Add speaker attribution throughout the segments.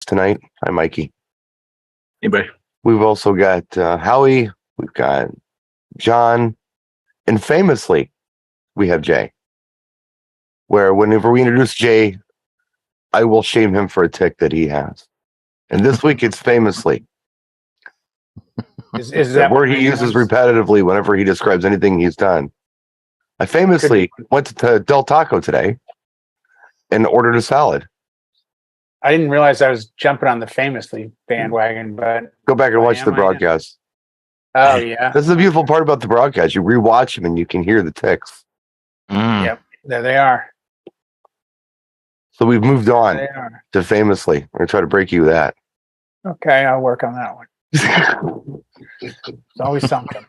Speaker 1: tonight. I'm Mikey.
Speaker 2: Anybody?
Speaker 1: We've also got Howie. We've got John. And famously, we have Jay. Where whenever we introduce Jay, I will shame him for a tick that he has. And this week it's famously.
Speaker 3: Is that
Speaker 1: word he uses repetitively whenever he describes anything he's done. I famously went to Del Taco today and ordered a salad.
Speaker 3: I didn't realize I was jumping on the famously bandwagon, but
Speaker 1: go back and watch the broadcast.
Speaker 3: Oh yeah,
Speaker 1: this is the beautiful part about the broadcast. You rewatch them and you can hear the ticks.
Speaker 3: Yep, there they are.
Speaker 1: So we've moved on to famously. We're gonna try to break you with that.
Speaker 3: Okay, I'll work on that one. It's always something.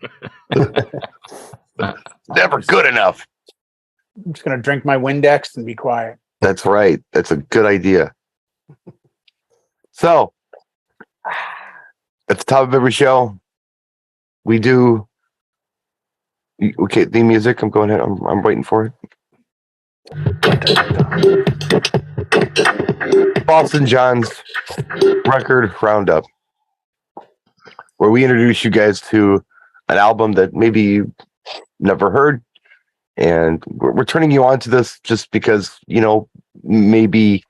Speaker 1: Never good enough.
Speaker 3: I'm just gonna drink my Windex and be quiet.
Speaker 1: That's right. That's a good idea. So, at the top of every show, we do. Okay, theme music. I'm going ahead. I'm waiting for it. Boston John's record roundup, where we introduce you guys to an album that maybe you never heard, and we're turning you on to this just because maybe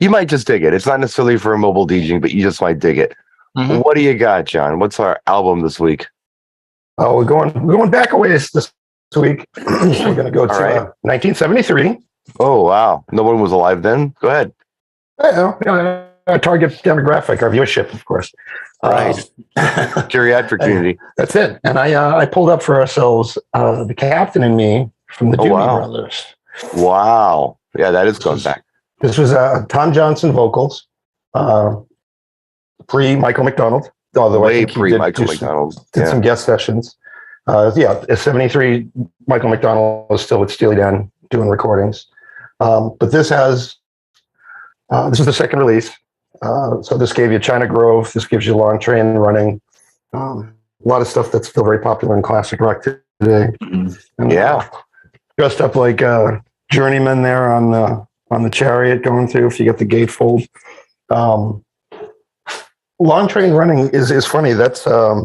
Speaker 1: you might just dig it. It's not necessarily for a mobile DJing, but you just might dig it. Mm-hmm. What do you got, John? What's our album this week?
Speaker 4: Oh, we're going back a ways this week. We're going to go to 1973.
Speaker 1: Oh, wow. No one was alive then? Go ahead.
Speaker 4: Our target demographic, our viewership, of course.
Speaker 1: Right. Geriatric community.
Speaker 4: That's it. And I pulled up for ourselves The Captain and Me from the Doobie Brothers.
Speaker 1: Wow. Yeah, that is going back.
Speaker 4: This was Tom Johnson vocals, pre-Michael McDonald. Although
Speaker 1: way pre-Michael McDonald.
Speaker 4: Did some guest sessions. 73, Michael McDonald was still with Steely Dan doing recordings. But this is the second release. So this gave you China Grove. This gives you Long Train Running. A lot of stuff that's still very popular in classic rock today. And, dressed up like Journeyman there on the chariot going through. If you get the gatefold, Long Train Running is funny. That's I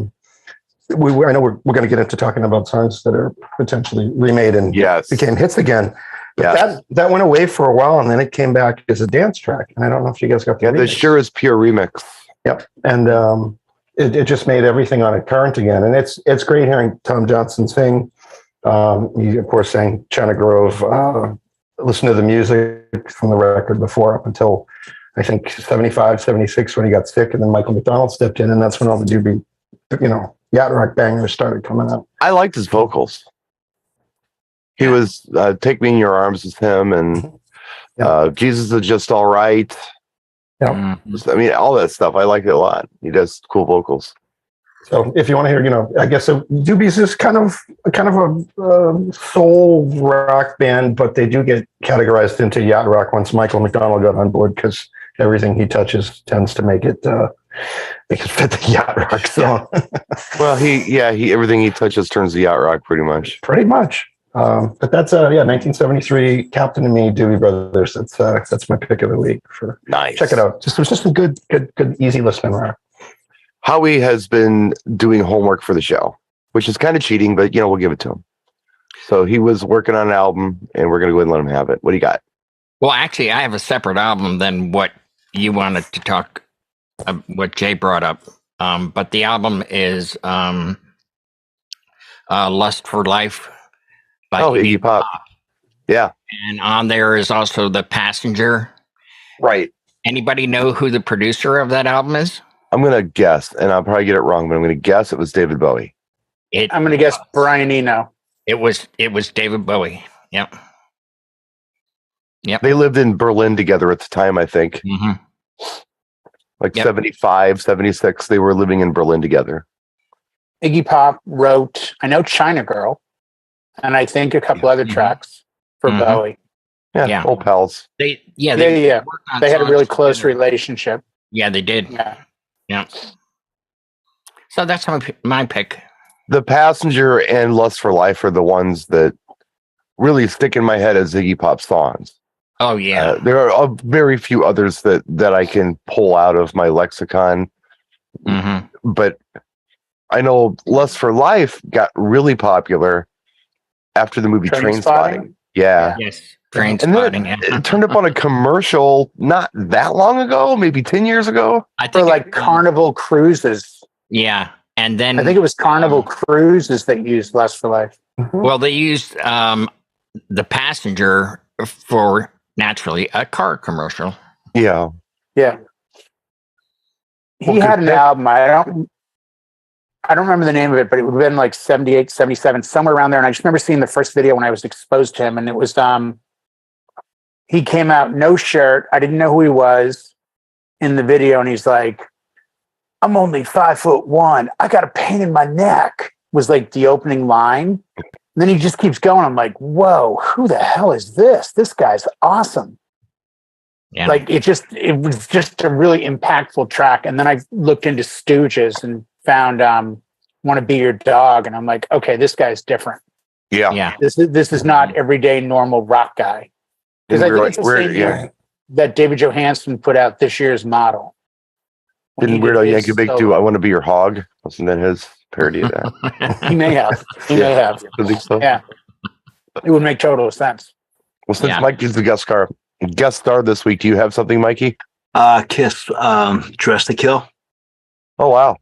Speaker 4: know we're going to get into talking about songs that are potentially remade and became hits again. But that went away for a while, and then it came back as a dance track. And I don't know if you guys got the
Speaker 1: this sure is pure remix.
Speaker 4: Yep, and it just made everything on it current again. And it's great hearing Tom Johnson sing. He of course sang China Grove. Listen to the music from the record before up until I think 75, 76 when he got sick, and then Michael McDonald stepped in, and that's when all the doobie, yacht rock bangers started coming up.
Speaker 1: I liked his vocals. He was Take Me in Your Arms with him, and Jesus Is Just All Right.
Speaker 4: Yeah.
Speaker 1: I mean, all that stuff. I like it a lot. He does cool vocals.
Speaker 4: So if you want to hear, I guess Doobies is kind of a soul rock band, but they do get categorized into yacht rock once Michael McDonald got on board, because everything he touches tends to make it fit the yacht rock song.
Speaker 1: Well, he everything he touches turns to yacht rock pretty much.
Speaker 4: Pretty much. But that's 1973 Captain and Me, Doobie Brothers. That's my pick of the week.
Speaker 1: Nice.
Speaker 4: Check it out. It was just a good easy listening rock.
Speaker 1: Howie has been doing homework for the show, which is kind of cheating, but we'll give it to him. So he was working on an album, and we're going to go ahead and let him have it. What do you got?
Speaker 5: Well, actually, I have a separate album than what you wanted to talk. What Jay brought up, but the album is "Lust for Life" by
Speaker 1: Iggy Pop. Yeah,
Speaker 5: and on there is also "The Passenger."
Speaker 1: Right.
Speaker 5: Anybody know who the producer of that album is?
Speaker 1: I'm going to guess, and I'll probably get it wrong, but I'm going to guess it was David Bowie.
Speaker 3: I'm going to guess Brian Eno.
Speaker 5: It was David Bowie. Yep.
Speaker 1: They lived in Berlin together at the time, I think.
Speaker 5: Mm-hmm.
Speaker 1: Like 75, 76, they were living in Berlin together.
Speaker 3: Iggy Pop wrote, I know, China Girl, and I think a couple other tracks for Bowie.
Speaker 1: Yeah, old pals.
Speaker 5: They
Speaker 3: had a really close relationship.
Speaker 5: Yeah, they did. Yeah. So that's my pick.
Speaker 1: The Passenger and Lust for Life are the ones that really stick in my head as Iggy Pop songs.
Speaker 5: Oh yeah.
Speaker 1: There are very few others that I can pull out of my lexicon, but I know Lust for Life got really popular after the movie Train Spotting. Yeah.
Speaker 5: Yes. Train
Speaker 1: And
Speaker 5: Spotting.
Speaker 1: then it turned up on a commercial not that long ago, maybe 10 years ago.
Speaker 5: I think
Speaker 3: For like Carnival Cruises.
Speaker 5: Yeah. And then
Speaker 3: I think it was Carnival Cruises that used Lust for Life.
Speaker 5: well, they used the passenger for naturally a car commercial.
Speaker 1: Yeah.
Speaker 3: Yeah. He had an album. I don't remember the name of it, but it would have been like 78, 77, somewhere around there. And I just remember seeing the first video when I was exposed to him. And it was he came out no shirt. I didn't know who he was in the video. And he's like, I'm only 5'1". I got a pain in my neck, was like the opening line. And then he just keeps going. I'm like, whoa, who the hell is this? This guy's awesome.
Speaker 5: Yeah.
Speaker 3: Like it was just a really impactful track. And then I looked into Stooges and found Want to Be Your Dog. And I'm like, okay, this guy's different.
Speaker 1: Yeah.
Speaker 5: Yeah.
Speaker 3: This is not everyday normal rock guy. Because I think it's the same year that David Johansen put out This Year's Model.
Speaker 1: Didn't Weird Al Yankovic do I Want to Be Your Hog? Wasn't that his parody of that?
Speaker 3: He may have. He may have.
Speaker 1: I think so.
Speaker 3: Yeah. It would make total sense.
Speaker 1: Well, since Mikey's the guest star this week, do you have something, Mikey?
Speaker 2: Kiss, Dress to Kill.
Speaker 1: Oh, wow.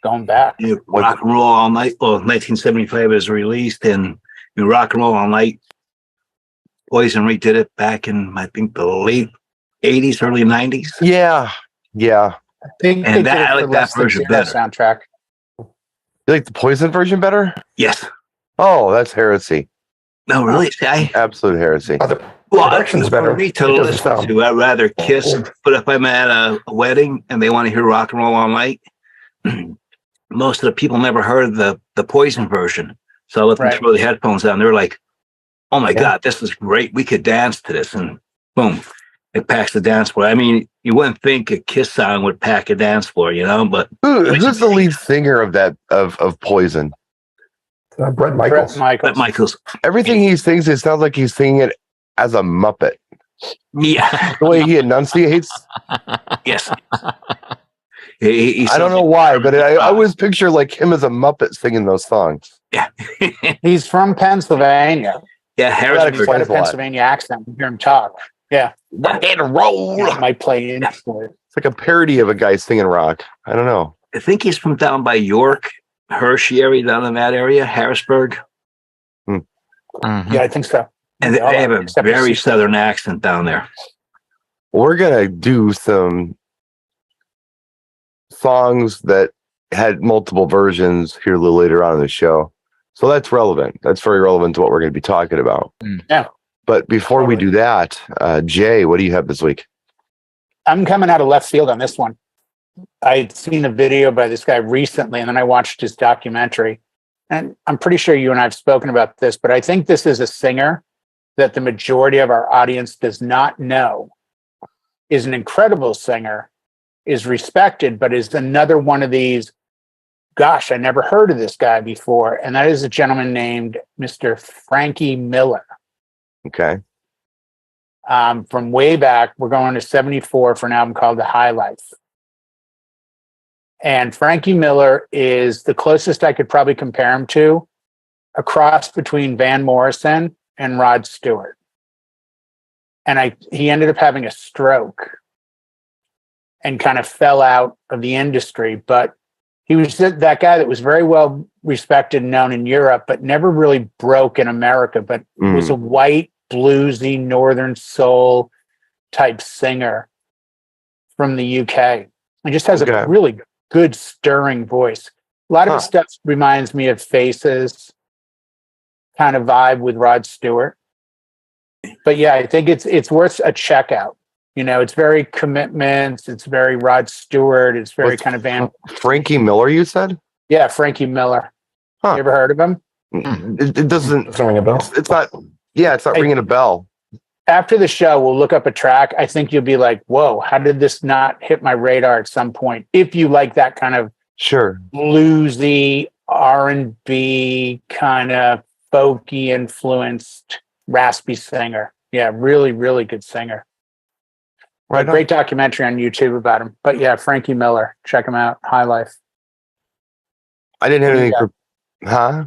Speaker 3: Going back.
Speaker 2: Yeah, Rock and Roll All Night. Well, 1975 was released, and Rock and Roll All Night. Poison redid it back in, I think, the late 80s, early 90s.
Speaker 1: Yeah. Yeah.
Speaker 3: I think
Speaker 2: and I like that version better.
Speaker 3: Soundtrack.
Speaker 1: You like the Poison version better?
Speaker 2: Yes.
Speaker 1: Oh, that's heresy.
Speaker 2: No, really?
Speaker 1: Absolute heresy.
Speaker 4: The production's better.
Speaker 2: For me to listen to, I'd rather Kiss. But if I'm at a wedding and they want to hear Rock and Roll All Night, most of the people never heard the Poison version. So I let them throw the headphones down. They're like, oh my God, this is great. We could dance to this. And boom, it packs the dance floor. I mean, you wouldn't think a Kiss song would pack a dance floor, but
Speaker 1: who's the lead singer of that of Poison?
Speaker 4: Bret Michaels.
Speaker 2: Bret Michaels.
Speaker 1: Everything he sings, it sounds like he's singing it as a Muppet.
Speaker 2: Yeah.
Speaker 1: The way he enunciates.
Speaker 2: Yes.
Speaker 1: I don't know why, but I always picture like him as a Muppet singing those songs.
Speaker 2: Yeah.
Speaker 3: He's from Pennsylvania.
Speaker 2: Yeah, Harrisburg.
Speaker 3: He's got a Pennsylvania accent. You hear him talk. Yeah.
Speaker 1: Rock and roll.
Speaker 3: It might play into it.
Speaker 1: It's like a parody of a guy singing rock. I don't know.
Speaker 2: I think he's from down by York, Hershey area, down in that area, Harrisburg.
Speaker 3: Yeah, I think so.
Speaker 2: And they have a very southern accent down there.
Speaker 1: We're gonna do some songs that had multiple versions here a little later on in the show. So that's relevant. That's very relevant to what we're going to be talking about.
Speaker 3: Yeah.
Speaker 1: But before we do that, Jay, what do you have this week?
Speaker 3: I'm coming out of left field on this one. I'd seen a video by this guy recently, and then I watched his documentary. And I'm pretty sure you and I have spoken about this, but I think this is a singer that the majority of our audience does not know is an incredible singer, is respected, but is another one of these, gosh, I never heard of this guy before. And that is a gentleman named Mr. Frankie Miller.
Speaker 1: Okay.
Speaker 3: From way back, we're going to 74 for an album called The High Life. And Frankie Miller is the closest I could probably compare him to, a cross between Van Morrison and Rod Stewart. And he ended up having a stroke and kind of fell out of the industry. But he was that guy that was very well respected and known in Europe, but never really broke in America, but was a white, bluesy, Northern soul type singer from the UK. He just has a really good, stirring voice. A lot of his stuff reminds me of Faces kind of vibe with Rod Stewart. But yeah, I think it's worth a check out. It's very Commitments. It's very Rod Stewart. It's very kind of
Speaker 1: Frankie Miller, you said?
Speaker 3: Yeah, Frankie Miller. You ever heard of him?
Speaker 1: It doesn't
Speaker 4: ring a bell.
Speaker 1: It's not. Yeah, it's not ringing a bell.
Speaker 3: After the show, we'll look up a track. I think you'll be like, whoa, how did this not hit my radar at some point? If you like that kind of bluesy, R&B, kind of folky influenced, raspy singer. Yeah, really, really good singer.
Speaker 1: Right.
Speaker 3: Great documentary on YouTube about him. But yeah, Frankie Miller, check him out. High Life.
Speaker 1: I didn't have
Speaker 3: What do you
Speaker 1: anything. Huh?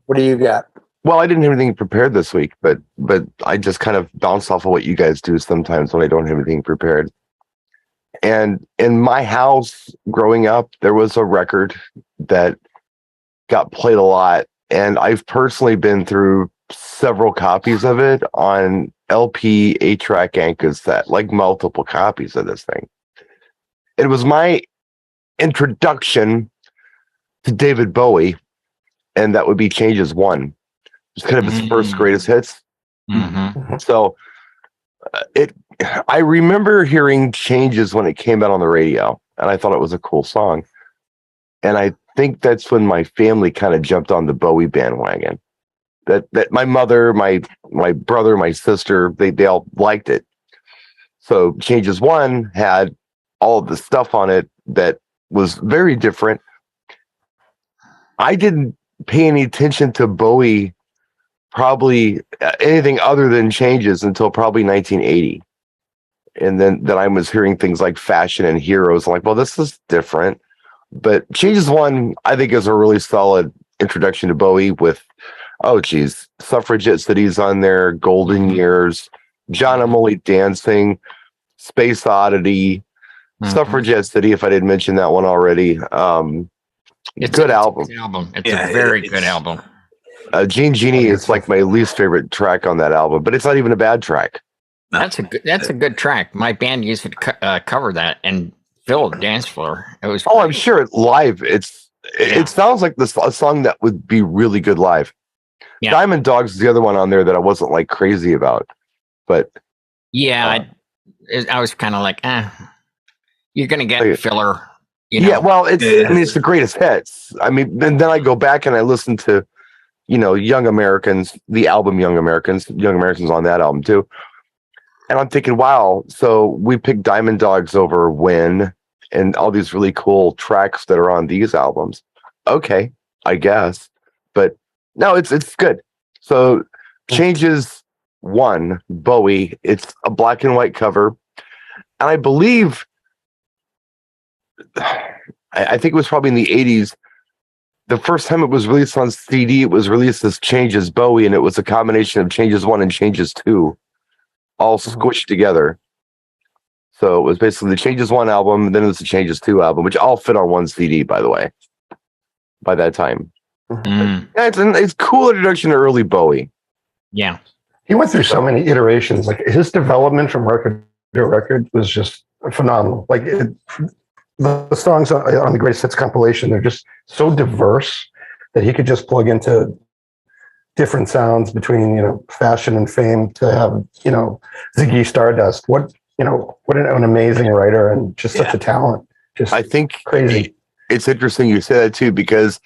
Speaker 3: What do you got?
Speaker 1: Well, I didn't have anything prepared this week, but I just kind of bounce off of what you guys do sometimes when I don't have anything prepared. And in my house growing up, there was a record that got played a lot, and I've personally been through several copies of it on LP, 8-track, and cassette, like multiple copies of this thing. It was my introduction to David Bowie, and that would be Changes One. It's kind of his first greatest hits.
Speaker 5: Mm-hmm.
Speaker 1: So I remember hearing Changes when it came out on the radio, and I thought it was a cool song. And I think that's when my family kind of jumped on the Bowie bandwagon. That my mother, my brother, my sister, they all liked it. So Changes One had all of the stuff on it that was very different. I didn't pay any attention to Bowie, probably anything other than Changes, until probably 1980. And then I was hearing things like Fashion and Heroes. I'm like, well, this is different. But Changes One, I think, is a really solid introduction to Bowie with, Suffragette City's on there, Golden Years, John and Molly Dancing, Space Oddity, Suffragette City, if I didn't mention that one already. It's a good album.
Speaker 5: It's a very good album.
Speaker 1: Gene Genie is like my least favorite track on that album, but it's not even a bad track.
Speaker 5: That's a good track. My band used to cover that and fill the dance floor. It was.
Speaker 1: I'm sure live. It sounds like a song that would be really good live. Yeah. Diamond Dogs is the other one on there that I wasn't like crazy about, but
Speaker 5: I was kind of like, you're gonna get filler.
Speaker 1: Yeah, well, it's the greatest hits. I mean, and then I go back and I listen to, Young Americans, the album Young Americans on that album too. And I'm thinking, wow, so we picked Diamond Dogs over When and all these really cool tracks that are on these albums. Okay, I guess. But no, it's good. So Changes One, Bowie, it's a black and white cover. And I believe, I think it was probably in the 80s, the first time it was released on CD, it was released as Changes Bowie, and it was a combination of Changes One and Changes Two, all squished together. So it was basically the Changes One album, and then it was the Changes Two album, which all fit on one CD, by the way, by that time. Yeah, it's a cool introduction to early Bowie.
Speaker 5: Yeah.
Speaker 4: He went through so many iterations. Like his development from record to record was just phenomenal. Like the songs on the Greatest Hits compilation, they're just so diverse that he could just plug into different sounds between, Fashion and Fame to have, Ziggy Stardust. What an amazing writer and just such a talent. Just
Speaker 1: I think
Speaker 4: crazy.
Speaker 1: It's interesting you say that too, because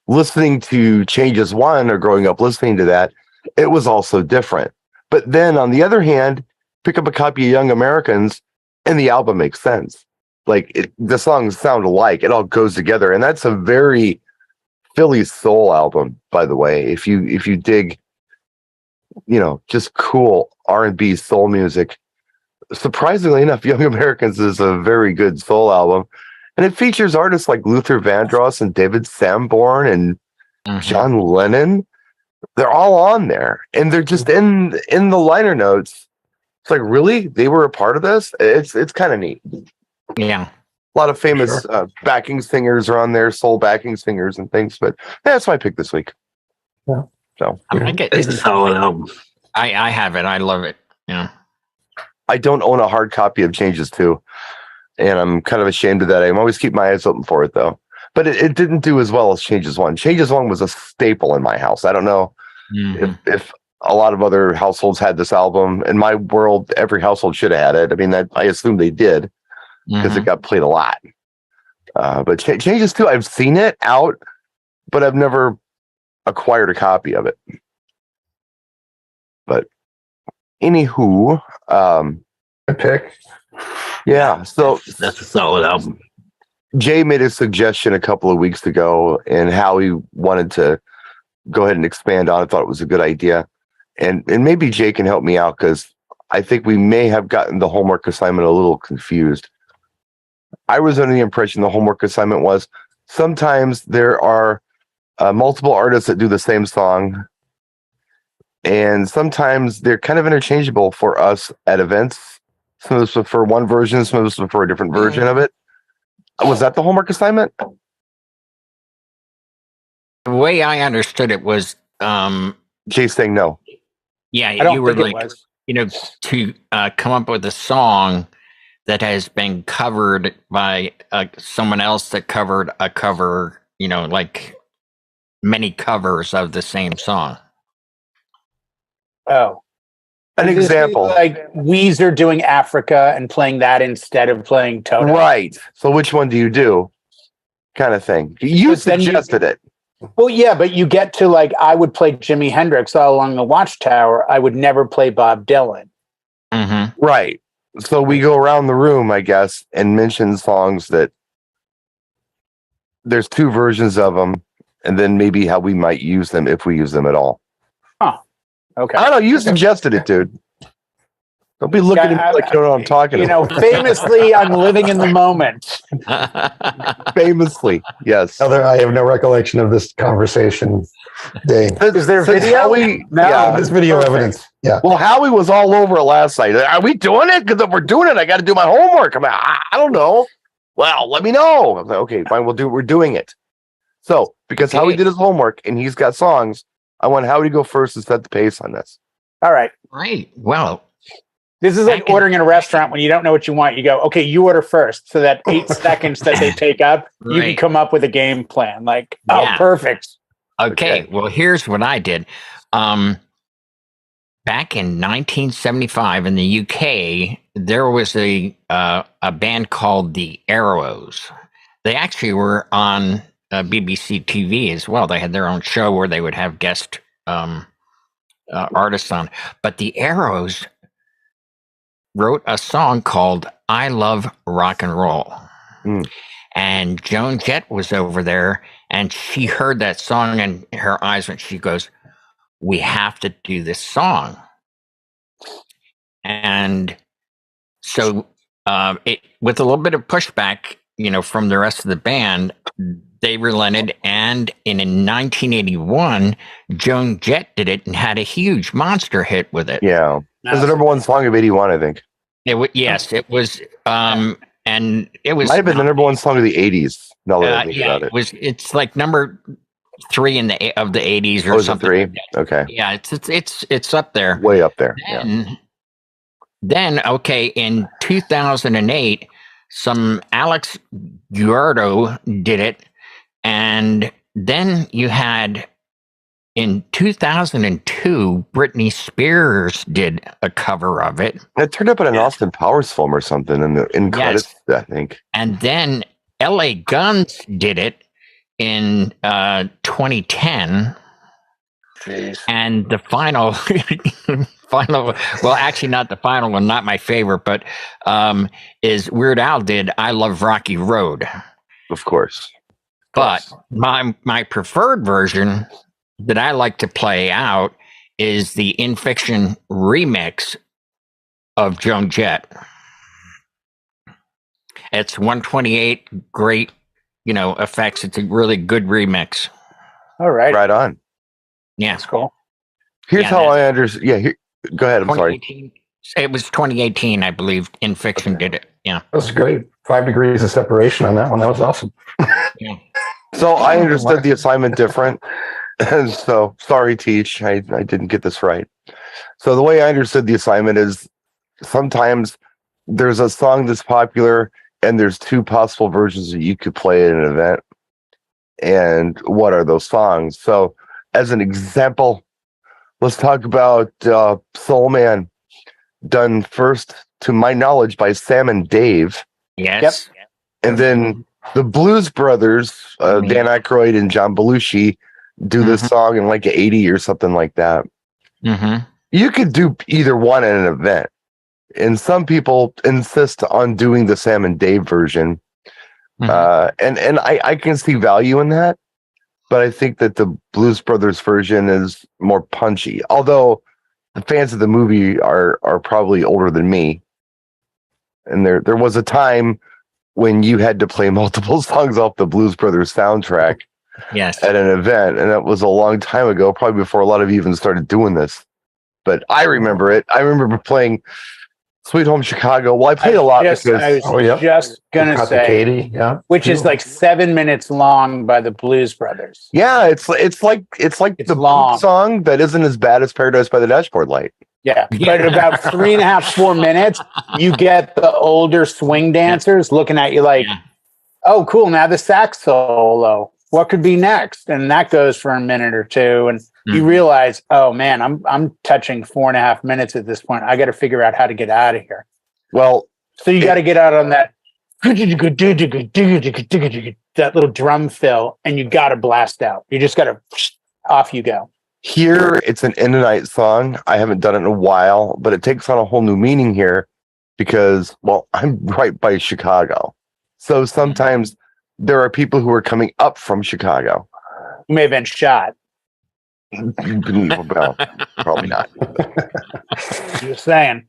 Speaker 1: listening to Changes One or growing up listening to that, it was also different. But then on the other hand, pick up a copy of Young Americans and the album makes sense. Like the songs sound alike. It all goes together. And that's a very Philly soul album, by the way. If you dig, just cool R&B soul music, surprisingly enough, Young Americans is a very good soul album. And it features artists like Luther Vandross and David Sanborn and John Lennon. They're all on there. And they're just in the liner notes. It's like, really? They were a part of this? It's kind of neat.
Speaker 5: Yeah.
Speaker 1: A lot of famous backing singers are on there, soul backing singers and things. But that's my pick this week.
Speaker 4: Yeah.
Speaker 1: So
Speaker 5: I think
Speaker 2: It's a solid album.
Speaker 5: I have it. I love it. Yeah.
Speaker 1: I don't own a hard copy of Changes Two, and I'm kind of ashamed of that. I'm always keep my eyes open for it though. But it didn't do as well as Changes One. Changes One was a staple in my house. I don't know if a lot of other households had this album. In my world, every household should have had it. I mean, I assume they did because it got played a lot. But Changes Two, I've seen it out, but I've never acquired a copy of it. But anywho,
Speaker 4: A pick.
Speaker 1: yeah. So
Speaker 2: That's a solid album.
Speaker 1: Jay made a suggestion a couple of weeks ago, and Howie wanted to go ahead and expand on it. Thought it was a good idea, and maybe Jay can help me out because I think we may have gotten the homework assignment a little confused. I was under the impression the homework assignment was sometimes there are multiple artists that do the same song, and sometimes they're kind of interchangeable for us at events. Some of us prefer one version, some of us prefer a different version of it. Was that the homework assignment?
Speaker 5: The way I understood it was,
Speaker 1: Jay's saying no.
Speaker 5: yeah,
Speaker 3: I don't
Speaker 5: you were
Speaker 3: think it
Speaker 5: like,
Speaker 3: was.
Speaker 5: to come up with a song that has been covered by someone else that covered a cover, like many covers of the same song.
Speaker 3: Oh.
Speaker 1: An
Speaker 3: Is this
Speaker 1: example.
Speaker 3: like Weezer doing Africa and playing that instead of playing Toto.
Speaker 1: Right. So which one do you do? Kind of thing. You
Speaker 3: But then
Speaker 1: suggested it.
Speaker 3: Well, yeah, but you get to like, I would play Jimi Hendrix all along the Watchtower. I would never play Bob Dylan.
Speaker 5: Mm-hmm.
Speaker 1: Right. So we go around the room, I guess, and mention songs that there's two versions of them, and then maybe how we might use them if we use them at all.
Speaker 3: Okay.
Speaker 1: I don't know. You suggested it, dude. Don't be looking at me like you know what I'm talking about.
Speaker 3: Famously, I'm living in the moment.
Speaker 1: Famously, yes.
Speaker 4: I have no recollection of this conversation. Day.
Speaker 3: Is there
Speaker 1: Since
Speaker 3: video?
Speaker 1: Howie,
Speaker 3: No.
Speaker 1: yeah.
Speaker 4: There's video evidence. Yeah.
Speaker 1: Well, Howie was all over it last night. Are we doing it? Because if we're doing it, I got to do my homework. I don't know. Well, let me know. I was like, okay, fine. We're doing it. So, because Howie did his homework and he's got songs, I want Howie to go first and set the pace on this.
Speaker 3: All right.
Speaker 5: Right. Well,
Speaker 3: This is like ordering in a restaurant when you don't know what you want. You go, okay, you order first. So that 8 seconds that they take up, you can come up with a game plan. Like,
Speaker 5: Yeah.
Speaker 3: perfect.
Speaker 5: Okay, well, here's what I did. Back in 1975 in the UK, there was a band called the Arrows. They actually were on BBC TV as well. They had their own show where they would have guest artists on. But the Arrows wrote a song called "I Love Rock and Roll." And Joan Jett was over there, and she heard that song, and her eyes went. She goes, "We have to do this song." And so, it with a little bit of pushback, from the rest of the band, they relented. And in 1981, Joan Jett did it and had a huge monster hit with it.
Speaker 1: Yeah, it was the number one song of '81, I think.
Speaker 5: Yes, it was. And it was
Speaker 1: might have been the number one song of the '80s. Now that I think about it,
Speaker 5: it's like number 3 of the '80s or something.
Speaker 1: 3?
Speaker 5: Like that.
Speaker 1: Okay.
Speaker 5: Yeah, it's up there.
Speaker 1: Way up there.
Speaker 5: Then okay, in 2008, some Alex Giordo did it, and then you had in 2002, Britney Spears did a cover of it.
Speaker 1: It turned up in an Austin Powers film or something in credits, I think.
Speaker 5: And then LA Guns did it in 2010.
Speaker 3: Jeez.
Speaker 5: And the final, well, actually not the final one, not my favorite, but is Weird Al did I Love Rocky Road.
Speaker 1: Of course.
Speaker 5: But my preferred version that I like to play out is the In Fiction remix of Joan Jett. It's 128, great, effects. It's a really good remix.
Speaker 3: All right.
Speaker 1: Right on.
Speaker 5: Yeah.
Speaker 3: That's cool.
Speaker 1: Here's how I understand. Yeah, go ahead. I'm sorry.
Speaker 5: It was 2018, I believe. In Fiction did it. Yeah.
Speaker 4: That's great. 5 degrees of separation on that one. That was awesome.
Speaker 5: Yeah.
Speaker 1: So I understood the assignment different. And so sorry, Teach. I didn't get this right. So the way I understood the assignment is sometimes there's a song that's popular and there's 2 possible versions that you could play at an event. And what are those songs? So as an example, let's talk about Soul Man, done first, to my knowledge, by Sam and Dave.
Speaker 5: Yes.
Speaker 3: Yep.
Speaker 1: And then the Blues Brothers, Dan Aykroyd and John Belushi, do this song in like 80 or something like that.
Speaker 5: Mm-hmm.
Speaker 1: You could do either one at an event. And some people insist on doing the Sam and Dave version. And I can see value in that. But I think that the Blues Brothers version is more punchy. Although the fans of the movie are probably older than me. And there was a time when you had to play multiple songs off the Blues Brothers soundtrack
Speaker 5: Yes.
Speaker 1: at an event, and that was a long time ago, probably before a lot of you even started doing this. But I remember it. I remember playing Sweet Home Chicago. Well, I played a lot because
Speaker 3: I was just gonna say,
Speaker 4: Katie, yeah,
Speaker 3: which is like 7 minutes long by the Blues Brothers.
Speaker 1: yeah, it's like
Speaker 3: It's
Speaker 1: the
Speaker 3: long
Speaker 1: song that isn't as bad as Paradise by the Dashboard Light.
Speaker 3: Yeah, but about 3.5, 4 minutes, you get the older swing dancers looking at you like, oh, cool. Now the sax solo. What could be next? And that goes for a minute or two. And you realize, oh man, I'm touching 4.5 minutes at this point. I got to figure out how to get out of here.
Speaker 1: Well,
Speaker 3: so you got to get out on that little drum fill, and you got to blast out. You just got to off you go.
Speaker 1: Here, it's an end of night song. I haven't done it in a while, but it takes on a whole new meaning here because, well, I'm right by Chicago. So sometimes there are people who are coming up from Chicago.
Speaker 3: You may have been shot.
Speaker 1: Well, probably not.
Speaker 3: Just saying.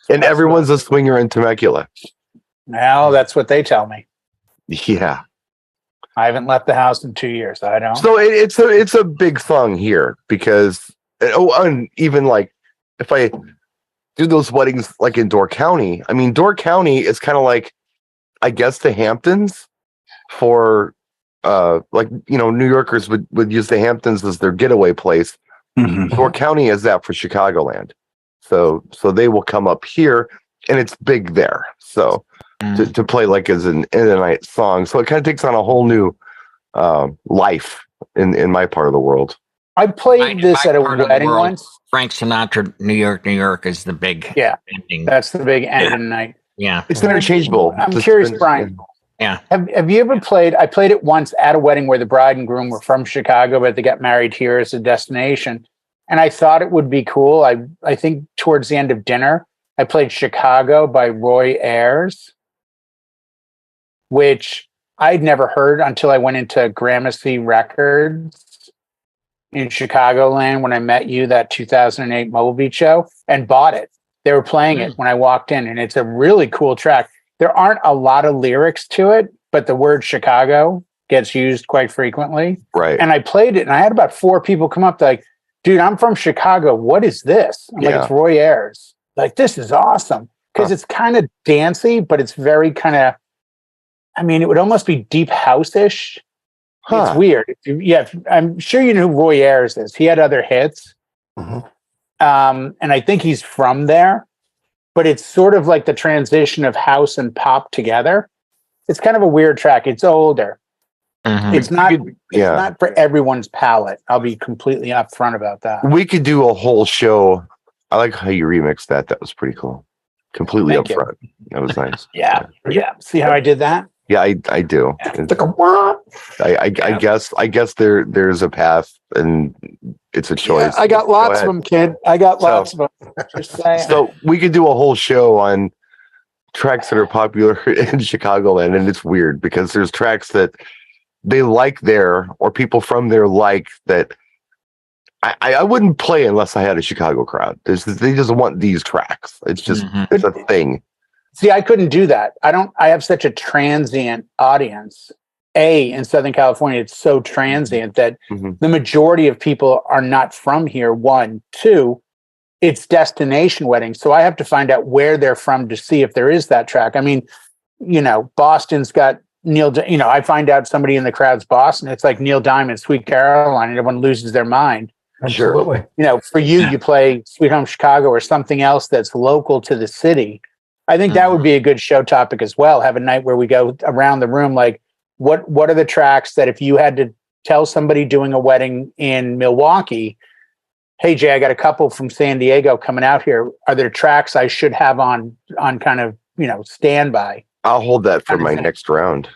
Speaker 1: And everyone's a swinger in Temecula.
Speaker 3: Well, that's what they tell me.
Speaker 1: Yeah.
Speaker 3: I haven't left the house in 2 years. I don't.
Speaker 1: So it's a big song here because and even like if I do those weddings like in Door County, I mean Door County is kind of like I guess the Hamptons for like New Yorkers would use the Hamptons as their getaway place. Door County is that for Chicagoland. So they will come up here and it's big there. So to play like as an end of night song. So it kind of takes on a whole new life in my part of the world.
Speaker 3: I played this at a wedding once.
Speaker 5: Frank Sinatra, New York is the big ending.
Speaker 3: That's the big end of the night.
Speaker 5: Yeah.
Speaker 1: It's interchangeable.
Speaker 3: I'm curious, Brian.
Speaker 5: Yeah.
Speaker 3: Have you ever played? I played it once at a wedding where the bride and groom were from Chicago, but they got married here as a destination. And I thought it would be cool. I think towards the end of dinner, I played Chicago by Roy Ayers, which I'd never heard until I went into Gramercy Records in Chicagoland when I met you, that 2008 Mobile Beat show, and bought it. They were playing it when I walked in, and it's a really cool track. There aren't a lot of lyrics to it, but the word Chicago gets used quite frequently.
Speaker 1: Right.
Speaker 3: And I played it, and I had about 4 people come up like, dude, I'm from Chicago. What is this? I'm like, it's Roy Ayers. Like, this is awesome. Because it's kind of dancey, but it's very kind of, I mean, it would almost be deep house-ish. It's weird. I'm sure you know who Roy Ayers is. He had other hits. And I think he's from there. But it's sort of like the transition of house and pop together. It's kind of a weird track. It's older. It's not for everyone's palate. I'll be completely upfront about that.
Speaker 1: We could do a whole show. I like how you remixed that. That was pretty cool. Completely upfront. That was nice.
Speaker 3: Yeah. See how I did that?
Speaker 1: Yeah, I do. I guess there's a path and it's a choice.
Speaker 3: I got lots of them, kid. I got lots of them. Just saying.
Speaker 1: So we could do a whole show on tracks that are popular in Chicagoland, and it's weird because there's tracks that they like there or people from there like that I wouldn't play unless I had a Chicago crowd. They just want these tracks. It's just it's a thing.
Speaker 3: See, I couldn't do that. I have such a transient audience. In Southern California, it's so transient that the majority of people are not from here. 1, 2, it's destination weddings. So I have to find out where they're from to see if there is that track. I mean, Boston's got Neil, I find out somebody in the crowd's Boston. It's like Neil Diamond, Sweet Caroline, and everyone loses their mind.
Speaker 4: Absolutely.
Speaker 3: For you play Sweet Home Chicago or something else that's local to the city. I think that would be a good show topic as well. Have a night where we go around the room, like what are the tracks that if you had to tell somebody doing a wedding in Milwaukee, hey Jay, I got a couple from San Diego coming out here. Are there tracks I should have on kind of, standby?
Speaker 1: I'll hold that for my next round.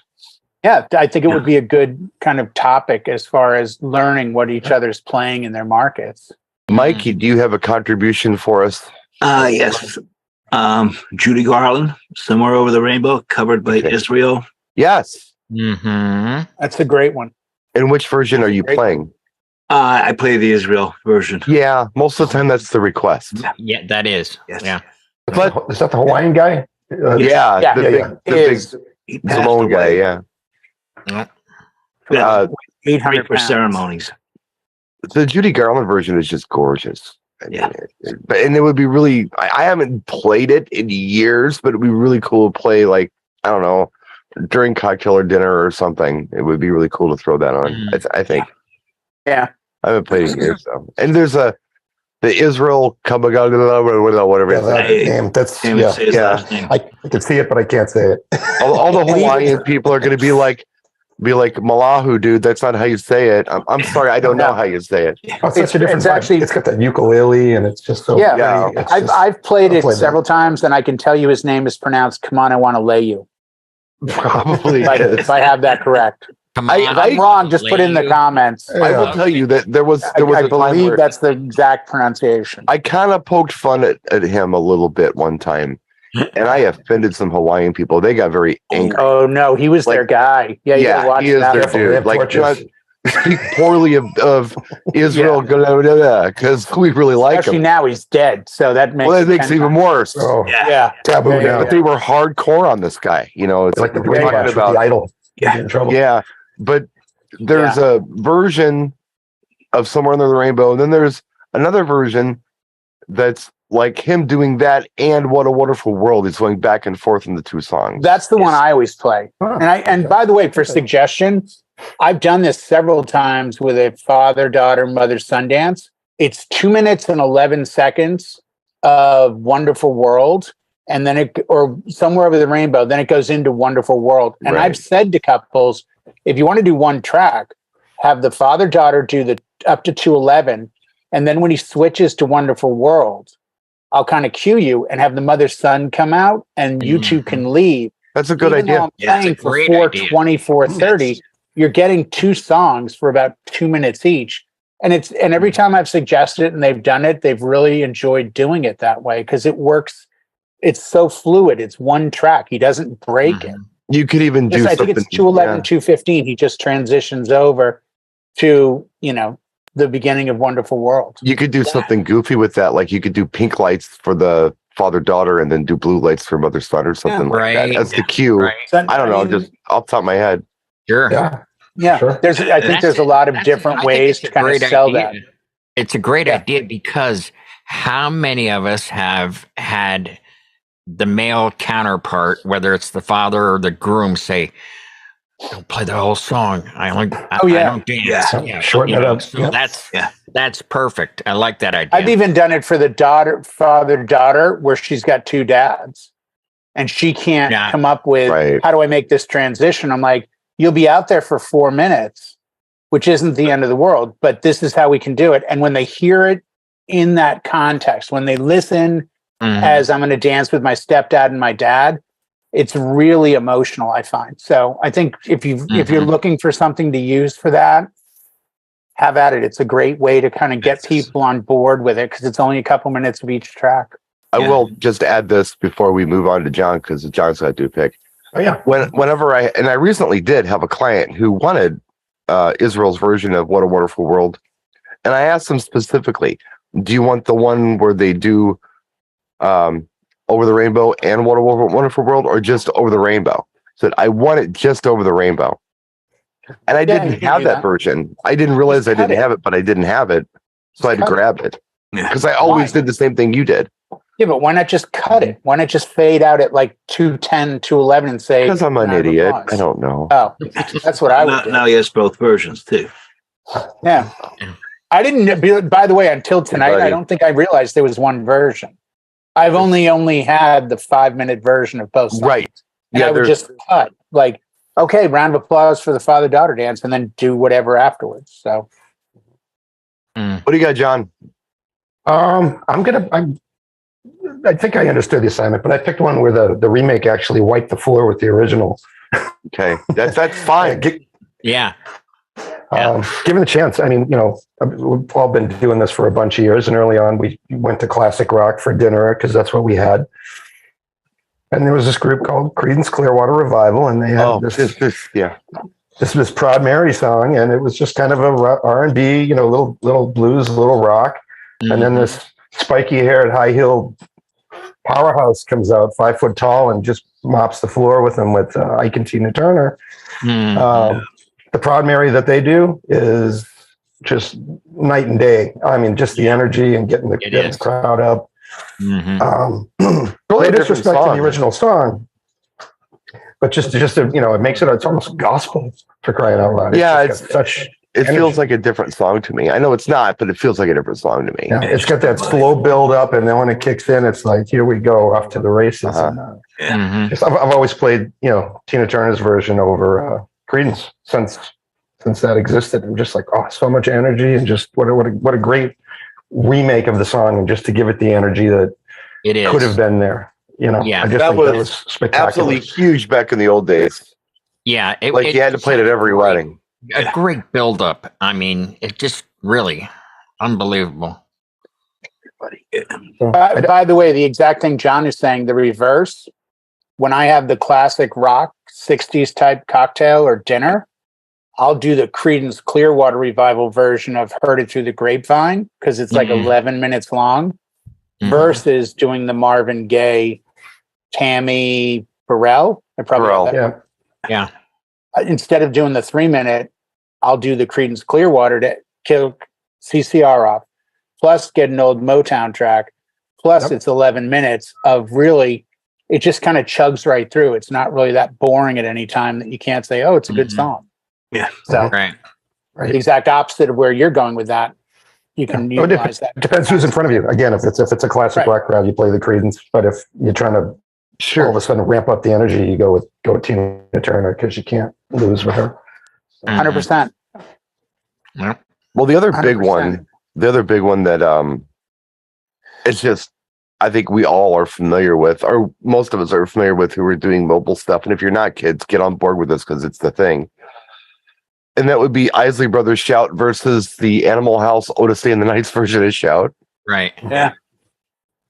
Speaker 3: Yeah, I think it would be a good kind of topic as far as learning what each other's playing in their markets.
Speaker 1: Mikey, do you have a contribution for us?
Speaker 2: Yes. Judy Garland, Somewhere Over the Rainbow, covered by Israel.
Speaker 1: Yes.
Speaker 3: That's a great one.
Speaker 1: And which version are you playing?
Speaker 2: I play the Israel version.
Speaker 1: Yeah, most of the time that's the request.
Speaker 5: Yeah, that is.
Speaker 2: Yes.
Speaker 5: Yeah.
Speaker 1: But
Speaker 4: Is that the Hawaiian guy?
Speaker 1: yeah, the big
Speaker 2: He passed
Speaker 1: Samoan guy.
Speaker 2: away.
Speaker 1: Yeah.
Speaker 2: Yeah.
Speaker 3: 800
Speaker 2: for
Speaker 3: pounds.
Speaker 2: ceremonies.
Speaker 1: The Judy Garland version is just gorgeous.
Speaker 2: Yeah.
Speaker 1: And it would be really, I haven't played it in years, but it'd be really cool to play, like, I don't know, during cocktail or dinner or something. It would be really cool to throw that on. I think.
Speaker 3: Yeah.
Speaker 1: I haven't played it in years, though. And there's the Israel Kabagaga, whatever
Speaker 4: Yeah,
Speaker 1: it's
Speaker 4: that name. That's
Speaker 2: Can't even say his
Speaker 1: Yeah.
Speaker 2: last name.
Speaker 4: I can see it, but I can't say it.
Speaker 1: all the Hawaiian people are going to be like Malahu, dude. That's not how you say it. I'm sorry, I don't know how you say it.
Speaker 4: Oh, it's such a different
Speaker 3: it's
Speaker 4: vibe.
Speaker 3: actually-
Speaker 4: It's got that ukulele, and it's just so.
Speaker 3: Yeah.
Speaker 4: pretty. It's just-
Speaker 3: I've played
Speaker 4: I'll
Speaker 3: it
Speaker 4: play that.
Speaker 3: several times, and I can tell you his name is pronounced "Come on, I want to lay you."
Speaker 1: Probably
Speaker 3: Like,
Speaker 1: is.
Speaker 3: if I have that correct.
Speaker 5: Come
Speaker 1: I-
Speaker 5: on.
Speaker 3: If I'm wrong, just put it in the comments.
Speaker 1: I will tell you that there was
Speaker 3: I
Speaker 1: a time
Speaker 3: believe
Speaker 1: where
Speaker 3: that's the exact pronunciation.
Speaker 1: I kind of poked fun at him a little bit one time, and I offended some Hawaiian people. They got very angry.
Speaker 3: Oh no, he was their
Speaker 1: Like-
Speaker 3: guy. Yeah, you gotta watch
Speaker 1: he is
Speaker 3: that.
Speaker 1: their
Speaker 4: Careful, they
Speaker 1: dude.
Speaker 4: have
Speaker 1: Like,
Speaker 4: torches.
Speaker 1: speak poorly of Israel, because we really like
Speaker 3: Especially
Speaker 1: him.
Speaker 3: now he's dead, so that makes
Speaker 1: Well, that makes it even worse.
Speaker 4: Oh,
Speaker 2: Yeah.
Speaker 3: Yeah,
Speaker 4: taboo
Speaker 3: Yeah,
Speaker 4: now.
Speaker 1: But they were hardcore on this guy. You know, it's
Speaker 4: It's like the
Speaker 1: we're talking
Speaker 4: brainwash with
Speaker 1: about
Speaker 4: the idol. You
Speaker 2: Yeah.
Speaker 4: get in trouble.
Speaker 1: yeah, but there's a version of Somewhere Under the Rainbow, and then there's another version that's like him doing that and What a Wonderful World. He's going back and forth in the two songs.
Speaker 3: that's the one I always play.
Speaker 4: Huh.
Speaker 3: And by the way, for suggestions, I've done this several times with a father, daughter, mother, son dance. It's 2 minutes and 11 seconds of Wonderful World, and then or Somewhere Over the Rainbow, then it goes into Wonderful World. And
Speaker 1: Right.
Speaker 3: I've said to couples, if you want to do one track, have the father, daughter do the up to 211, and then when he switches to Wonderful World, I'll kind of cue you and have the mother, son come out, and you two can leave.
Speaker 1: That's a good
Speaker 3: Even though
Speaker 1: idea.
Speaker 3: I'm
Speaker 5: Yeah, it's
Speaker 3: playing
Speaker 5: a
Speaker 3: for
Speaker 5: great
Speaker 3: 420, 430. You're getting two songs for about 2 minutes each. And every time I've suggested it and they've done it, they've really enjoyed doing it that way because it works. It's so fluid. It's one track. He doesn't break it.
Speaker 1: You could even do
Speaker 3: I think
Speaker 1: something.
Speaker 3: it's 211, 215. He just transitions over to, the beginning of Wonderful World.
Speaker 1: You could do something goofy with that. Like you could do pink lights for the father daughter and then do blue lights for mother son or something like
Speaker 5: Right.
Speaker 1: that as the cue.
Speaker 5: Right.
Speaker 3: So,
Speaker 1: I don't know,
Speaker 3: mean,
Speaker 1: just off the top of my head.
Speaker 5: Sure.
Speaker 4: Yeah.
Speaker 3: I
Speaker 4: Sure.
Speaker 3: think there's a lot of different ways to kind of sell that.
Speaker 5: It's a great
Speaker 3: Yeah.
Speaker 5: idea because how many of us have had the male counterpart, whether it's the father or the groom, say, "Don't play the whole song. I don't dance."
Speaker 2: Yeah.
Speaker 4: Shorten it up.
Speaker 5: So
Speaker 4: Yep.
Speaker 5: that's perfect. I like that idea.
Speaker 3: I've even done it for the father, daughter, where she's got two dads and she can't
Speaker 5: Yeah.
Speaker 3: come up with,
Speaker 1: Right.
Speaker 3: how do I make this transition? I'm like, you'll be out there for 4 minutes, which isn't the end of the world, but this is how we can do it. And when they hear it in that context, when they listen
Speaker 5: Mhm.
Speaker 3: as I'm going to dance with my stepdad and my dad, it's really emotional, I find. So I think if you're looking for something to use for that, have at it. It's a great way to kind of get people on board with it because it's only a couple minutes of each track.
Speaker 1: I
Speaker 2: Yeah.
Speaker 1: will just add this before we move on to John, because John's got to do a pick.
Speaker 4: Oh, yeah.
Speaker 1: Whenever I recently did have a client who wanted Israel's version of What a Wonderful World, and I asked them specifically, do you want the one where they do Over the Rainbow and What a Wonderful World, or just Over the Rainbow? I said, I want it just Over the Rainbow. And I
Speaker 3: Yeah,
Speaker 1: didn't
Speaker 3: you can
Speaker 1: have
Speaker 3: do
Speaker 1: that
Speaker 3: that.
Speaker 1: version. I didn't realize I
Speaker 3: Just cut
Speaker 1: didn't
Speaker 3: it.
Speaker 1: have it, but I didn't have it. So I had to
Speaker 3: cut it.
Speaker 1: grab it.
Speaker 2: Yeah.
Speaker 1: Because I always
Speaker 3: Why?
Speaker 1: did the same thing you did.
Speaker 3: Yeah, but why not just cut it? Why not just fade out at like 210, 211 and say,
Speaker 1: Because I'm an
Speaker 3: round of
Speaker 1: idiot.
Speaker 3: applause?
Speaker 1: I don't know.
Speaker 3: Oh, that's what I would
Speaker 2: Now,
Speaker 3: do.
Speaker 2: now he has both versions too.
Speaker 3: Yeah. I didn't, by the way, until tonight,
Speaker 1: buddy.
Speaker 3: I don't think I realized there was one version. I've only had the 5-minute version of both songs.
Speaker 1: Right.
Speaker 3: And
Speaker 1: Yeah,
Speaker 3: I would
Speaker 1: there's-
Speaker 3: just cut like, okay, round of applause for the father-daughter dance and then do whatever afterwards. So
Speaker 1: What do you got, John?
Speaker 4: I think I understood the assignment, but I picked one where the remake actually wiped the floor with the original.
Speaker 1: Okay. That's fine.
Speaker 5: Yeah.
Speaker 4: Given the chance, I mean, we've all been doing this for a bunch of years, and early on we went to classic rock for dinner because that's what we had. And there was this group called Creedence Clearwater Revival, and they had
Speaker 1: Oh,
Speaker 4: this
Speaker 1: yeah.
Speaker 4: this Proud Mary song, and it was just kind of a R&B, little blues, little rock, and then this spiky-haired, high-heeled powerhouse comes out, 5 foot tall, and just mops the floor with him with Ike and Tina Turner. The Proud Mary that they do is just night and day. I mean, just the energy and getting the crowd up. No disrespect to the original song, but just to, it makes it's almost gospel, for crying out loud.
Speaker 1: It feels like a different song to me. I know it's not, but it feels like a different song to me.
Speaker 4: Yeah, it's got that slow build up, and then when it kicks in, it's like, here we go, off to the races. I've always played, Tina Turner's version over Creedence since that existed. I'm just like, oh, so much energy, and just what a great remake of the song, and just to give it the energy that it could have been there. I just think that was spectacular.
Speaker 1: Absolutely huge back in the old days.
Speaker 5: Yeah,
Speaker 1: you had to play it at every wedding.
Speaker 5: A great build-up. I mean, it just really unbelievable.
Speaker 3: By the way, the exact thing John is saying, the reverse, when I have the classic rock 60s type cocktail or dinner, I'll do the Creedence Clearwater Revival version of Heard It Through the Grapevine, because it's like 11 minutes long, versus doing the Marvin Gaye, Tammy Burrell.
Speaker 5: Yeah.
Speaker 3: Instead of doing the 3-minute, I'll do the Creedence Clearwater to kill CCR off, plus get an old Motown track, plus it's 11 minutes of really, it just kind of chugs right through. It's not really that boring at any time that you can't say, oh, it's a good song.
Speaker 2: Yeah.
Speaker 3: So
Speaker 5: right.
Speaker 3: The exact opposite of where you're going with that. You can utilize that.
Speaker 4: Depends who's in front of you. Again, if it's a classic rock crowd, you play the Creedence. But if you're trying to all of a sudden ramp up the energy, you go with Tina Turner, because you can't lose with her.
Speaker 3: 100%.
Speaker 5: Yeah.
Speaker 1: Well, the other big one that it's just, I think we all are familiar with, or most of us are familiar with, who are doing mobile stuff. And if you're not, kids, get on board with this, because it's the thing. And that would be Isley Brothers Shout versus the Animal House Otis Day and the Nights version of Shout.
Speaker 5: Right.
Speaker 3: Yeah.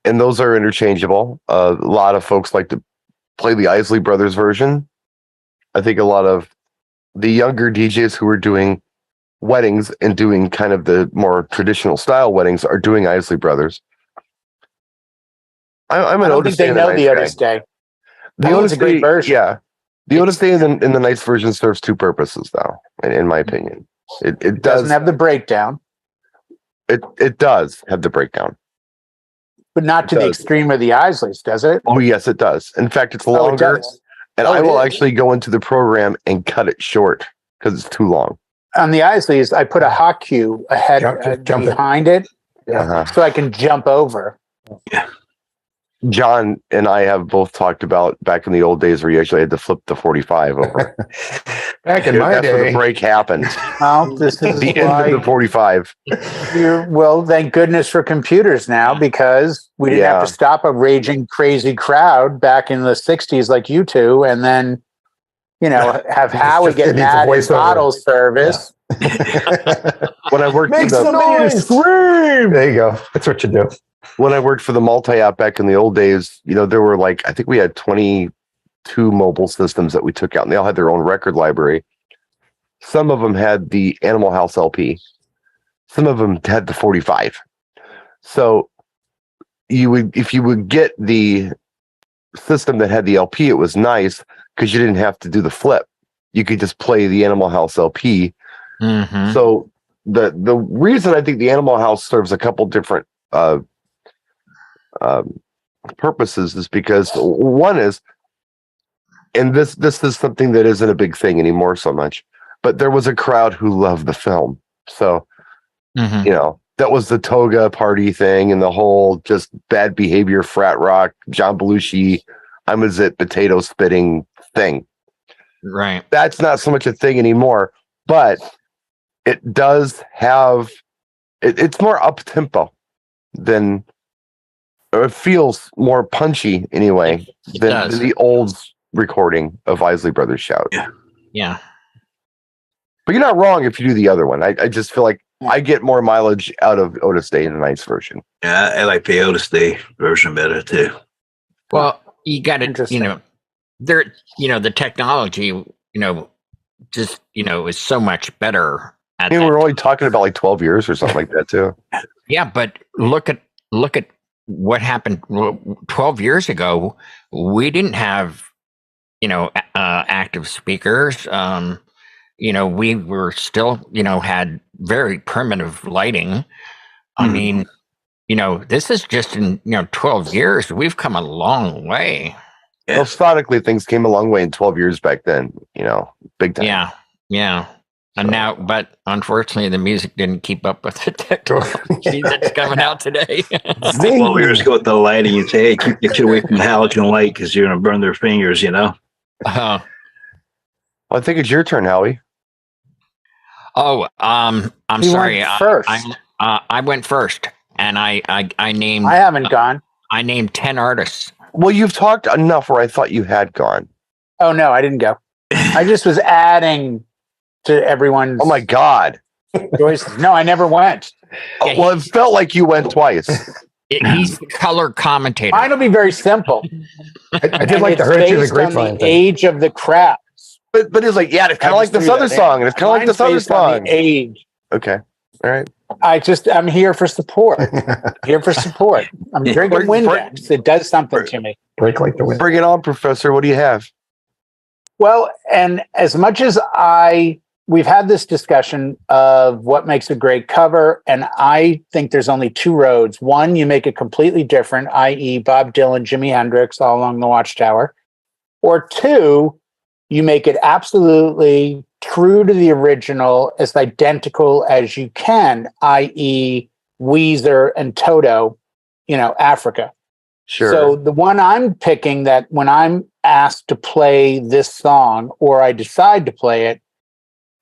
Speaker 1: And those are interchangeable. A lot of folks like to play the Isley Brothers version. I think a lot of the younger DJs who are doing weddings and doing kind of the more traditional style weddings are doing Isley Brothers. I'm an Otis Day.
Speaker 3: They know the Otis Day.
Speaker 1: The Otis Day, a great version. Yeah. The Otis Day in the Nights version serves two purposes, though, in my opinion. It
Speaker 3: doesn't have the breakdown.
Speaker 1: It does have the breakdown.
Speaker 3: But not to the extreme of the Isleys, does it?
Speaker 1: Oh, yes, it does. In fact, it's longer. And I will actually go into the program and cut it short because it's too long.
Speaker 3: On the Isleys, I put a hot cue behind it so I can jump over.
Speaker 2: Yeah.
Speaker 1: John and I have both talked about back in the old days where you actually had to flip the 45 over.
Speaker 4: Back in my day.
Speaker 1: That's where the break happened.
Speaker 3: Well, this is
Speaker 1: the end of the 45.
Speaker 3: Well, thank goodness for computers now, because we didn't have to stop a raging, crazy crowd back in the 60s like you two, and then, have Howie get mad at bottle service.
Speaker 1: When I worked
Speaker 4: Make some noise! Scream! There you go. That's what you do.
Speaker 1: When I worked for the multi-app back in the old days, there were I think we had 22 mobile systems that we took out, and they all had their own record library. Some of them had the Animal House LP. Some of them had the 45. So if you would get the system that had the LP, it was nice because you didn't have to do the flip. You could just play the Animal House LP.
Speaker 5: Mm-hmm.
Speaker 1: So the reason I think the Animal House serves a couple different purposes is because one is, and this is something that isn't a big thing anymore so much, but there was a crowd who loved the film. So, that was the toga party thing and the whole just bad behavior, frat rock, John Belushi, I'm a zit potato spitting thing.
Speaker 5: Right.
Speaker 1: That's not so much a thing anymore, but it does have, it's more up tempo than, or it feels more punchy anyway than the old recording of Isley Brothers Shout.
Speaker 5: Yeah.
Speaker 1: But you're not wrong if you do the other one. I just feel like I get more mileage out of Otis Day in the Nights version.
Speaker 2: Yeah, I like the Otis Day version better too.
Speaker 5: Well, you got to, the technology, just, is so much better at
Speaker 1: I mean,
Speaker 5: that.
Speaker 1: we're only talking about like 12 years or something like that too.
Speaker 5: Yeah, but look at what happened 12 years ago. We didn't have, active speakers. We were still, had very primitive lighting. I mean, this is just in, 12 years. We've come a long way.
Speaker 2: Yeah.
Speaker 1: Well, sonically, things came a long way in 12 years back then, big time.
Speaker 5: Yeah. And now, but unfortunately, the music didn't keep up with the technology that's coming out today.
Speaker 2: Well, we just go with the lighting and say, hey, get you away from the halogen light because you're going to burn their fingers,
Speaker 5: Uh,
Speaker 1: Well, I think it's your turn, Howie.
Speaker 5: I'm
Speaker 3: He
Speaker 5: sorry.
Speaker 3: went first.
Speaker 5: I went first, and I named.
Speaker 3: I haven't gone.
Speaker 5: I named 10 artists.
Speaker 1: Well, you've talked enough where I thought you had gone.
Speaker 3: Oh no, I didn't go. I just was adding to everyone's.
Speaker 1: Oh my God.
Speaker 3: choices. No, I never went.
Speaker 5: Yeah,
Speaker 1: Well, it felt like you went twice.
Speaker 5: He's the color commentator.
Speaker 3: Mine will be very simple.
Speaker 4: I did like the Heard Through the Grapevine
Speaker 3: the
Speaker 4: thing.
Speaker 3: age of the crowds.
Speaker 1: But it's like, yeah, it's kind of like this other song, and it's kind of like this other song.
Speaker 3: Age.
Speaker 1: Okay. All right.
Speaker 3: I'm here for support. Here for support. I'm drinking Windex. It does something to me.
Speaker 4: Break like the wind.
Speaker 1: Bring it on, Professor. What do you have?
Speaker 3: Well, and as much as we've had this discussion of what makes a great cover, and I think there's only two roads. One, you make it completely different, i.e. Bob Dylan, Jimi Hendrix, All Along the Watchtower. Or two, you make it absolutely true to the original, as identical as you can, i.e. Weezer and Toto, Africa.
Speaker 1: Sure.
Speaker 3: So the one I'm picking, that when I'm asked to play this song or I decide to play it,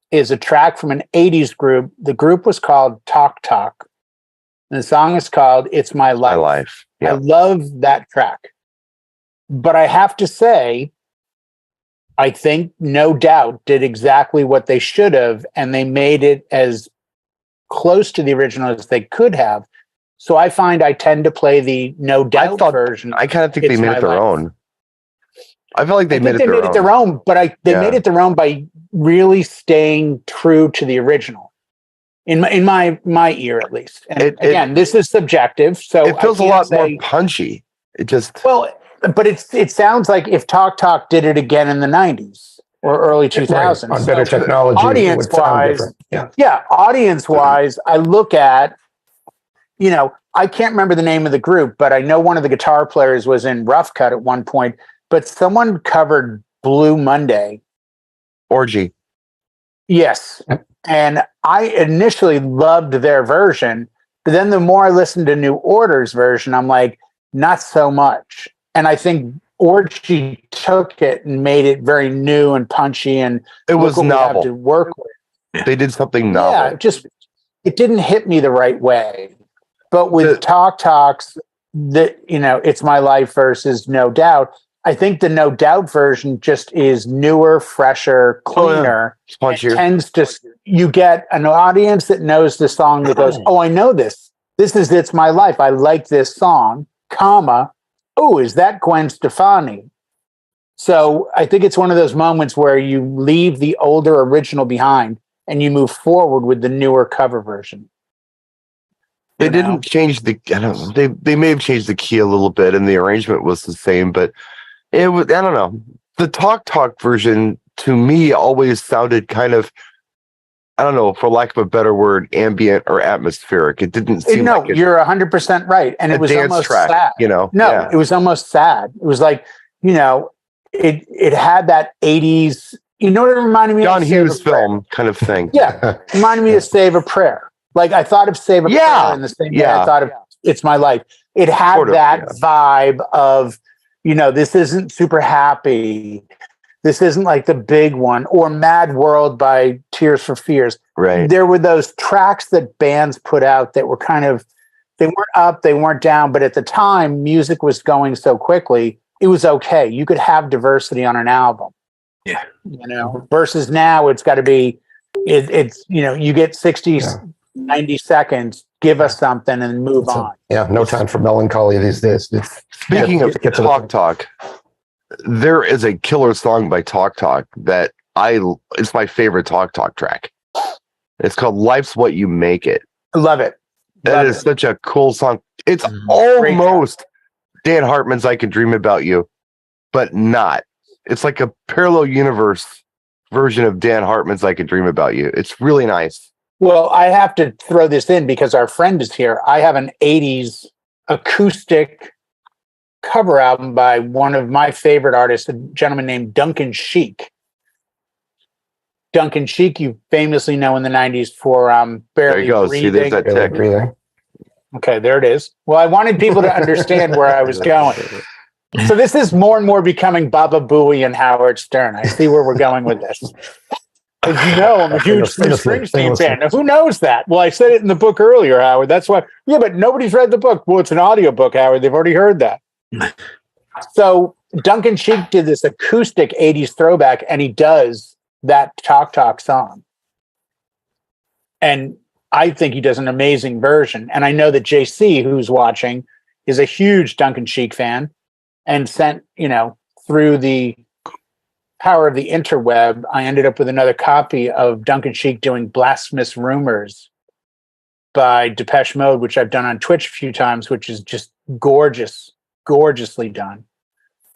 Speaker 3: is a track from an 80s group. The group was called Talk Talk. And the song is called It's My Life.
Speaker 1: My Life. Yeah.
Speaker 3: I love that track. But I have to say, I think No Doubt did exactly what they should have, and they made it as close to the original as they could have. So I find I tend to play the No Doubt version.
Speaker 1: I kind of think they made it their own. I feel like they made it their own.
Speaker 3: But they made it their own by really staying true to the original. In my ear, at least. And again, this is subjective, so
Speaker 1: it feels a lot more punchy. It just
Speaker 3: but it sounds like if Talk Talk did it again in the 90s or early 2000s.
Speaker 4: Right. On better technology.
Speaker 3: Audience-wise, audience-wise, I look at, I can't remember the name of the group, but I know one of the guitar players was in Rough Cut at one point, but someone covered Blue Monday.
Speaker 1: Orgy.
Speaker 3: Yes. And I initially loved their version, but then the more I listened to New Order's version, I'm like, not so much. And I think Orgy took it and made it very new and punchy, and
Speaker 1: it was novel
Speaker 3: to work with.
Speaker 1: They did something novel.
Speaker 3: Yeah, it didn't hit me the right way. But with Talk Talks, It's My Life versus No Doubt, I think the No Doubt version just is newer, fresher, cleaner. You get an audience that knows the song that goes, oh, I know this. This is It's My Life. I like this song, oh, is that Gwen Stefani? So I think it's one of those moments where you leave the older original behind and you move forward with the newer cover version.
Speaker 1: They didn't change they may have changed the key a little bit and the arrangement was the same, but it was, I don't know. The Talk Talk version to me always sounded kind of, I don't know, for lack of a better word, ambient or atmospheric. It didn't seem like
Speaker 3: you're 100% right. And it was almost sad. It was almost sad. It was like, it had that 80s, what it reminded me of?
Speaker 1: John Hughes film kind of thing.
Speaker 3: Yeah. Reminded me of Save a Prayer. Like I thought of Save a Prayer in the same way I thought of It's My Life. It had vibe of, this isn't super happy. This isn't like the big one, or Mad World by Tears for Fears.
Speaker 1: Right.
Speaker 3: There were those tracks that bands put out that were kind of, they weren't up, they weren't down, but at the time music was going so quickly, it was okay. You could have diversity on an album.
Speaker 2: Yeah.
Speaker 3: Versus now it's got to be, you get 60, 90 seconds, give us something and move on.
Speaker 4: No time for melancholy these days.
Speaker 1: Speaking of Talk Talk, there is a killer song by Talk Talk that it's my favorite Talk track. It's called "Life's What You Make It."
Speaker 3: I love it.
Speaker 1: That is such a cool song. It's almost Dan Hartman's "I Can Dream About You," but not. It's like a parallel universe version of Dan Hartman's "I Can Dream About You." It's really nice.
Speaker 3: Well, I have to throw this in because our friend is here. I have an 80s acoustic cover album by one of my favorite artists, a gentleman named Duncan Sheik. Duncan Sheik, you famously know in the 90s for Barely
Speaker 1: There you go.
Speaker 3: Breathing.
Speaker 1: See, there's that
Speaker 4: Barely
Speaker 1: tick.
Speaker 4: Breathing.
Speaker 3: Okay, there it is. Well, I wanted people to understand where I was going. So this is more and more becoming Baba Booey and Howard Stern. I see where we're going with this. As you know, I'm a huge Bruce Springsteen fan. Now, who knows that? Well, I said it in the book earlier, Howard. That's why. Yeah, but nobody's read the book. Well, it's an audiobook, Howard. They've already heard that. So Duncan Sheik did this acoustic 80s throwback, and he does that Talk song. And I think he does an amazing version. And I know that JC, who's watching, is a huge Duncan Sheik fan and sent, through the power of the interweb, I ended up with another copy of Duncan Sheik doing Blasphemous Rumors by Depeche Mode, which I've done on Twitch a few times, which is just gorgeously done.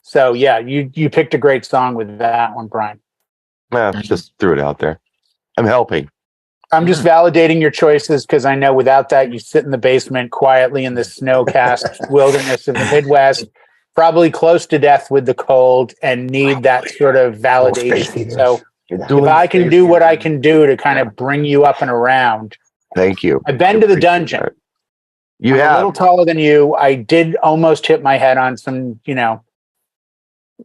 Speaker 3: So yeah, you picked a great song with that one, Brian.
Speaker 1: Yeah, just threw it out there. I'm helping.
Speaker 3: I'm just validating your choices because I know without that, you sit in the basement quietly in the snow-cast wilderness of the Midwest, probably close to death with the cold, and need that sort of validation. So if I can do what I can do to kind of bring you up and around.
Speaker 1: Thank you.
Speaker 3: I've been to the dungeon.
Speaker 1: That.
Speaker 3: I'm a little taller than you. I did almost hit my head on some,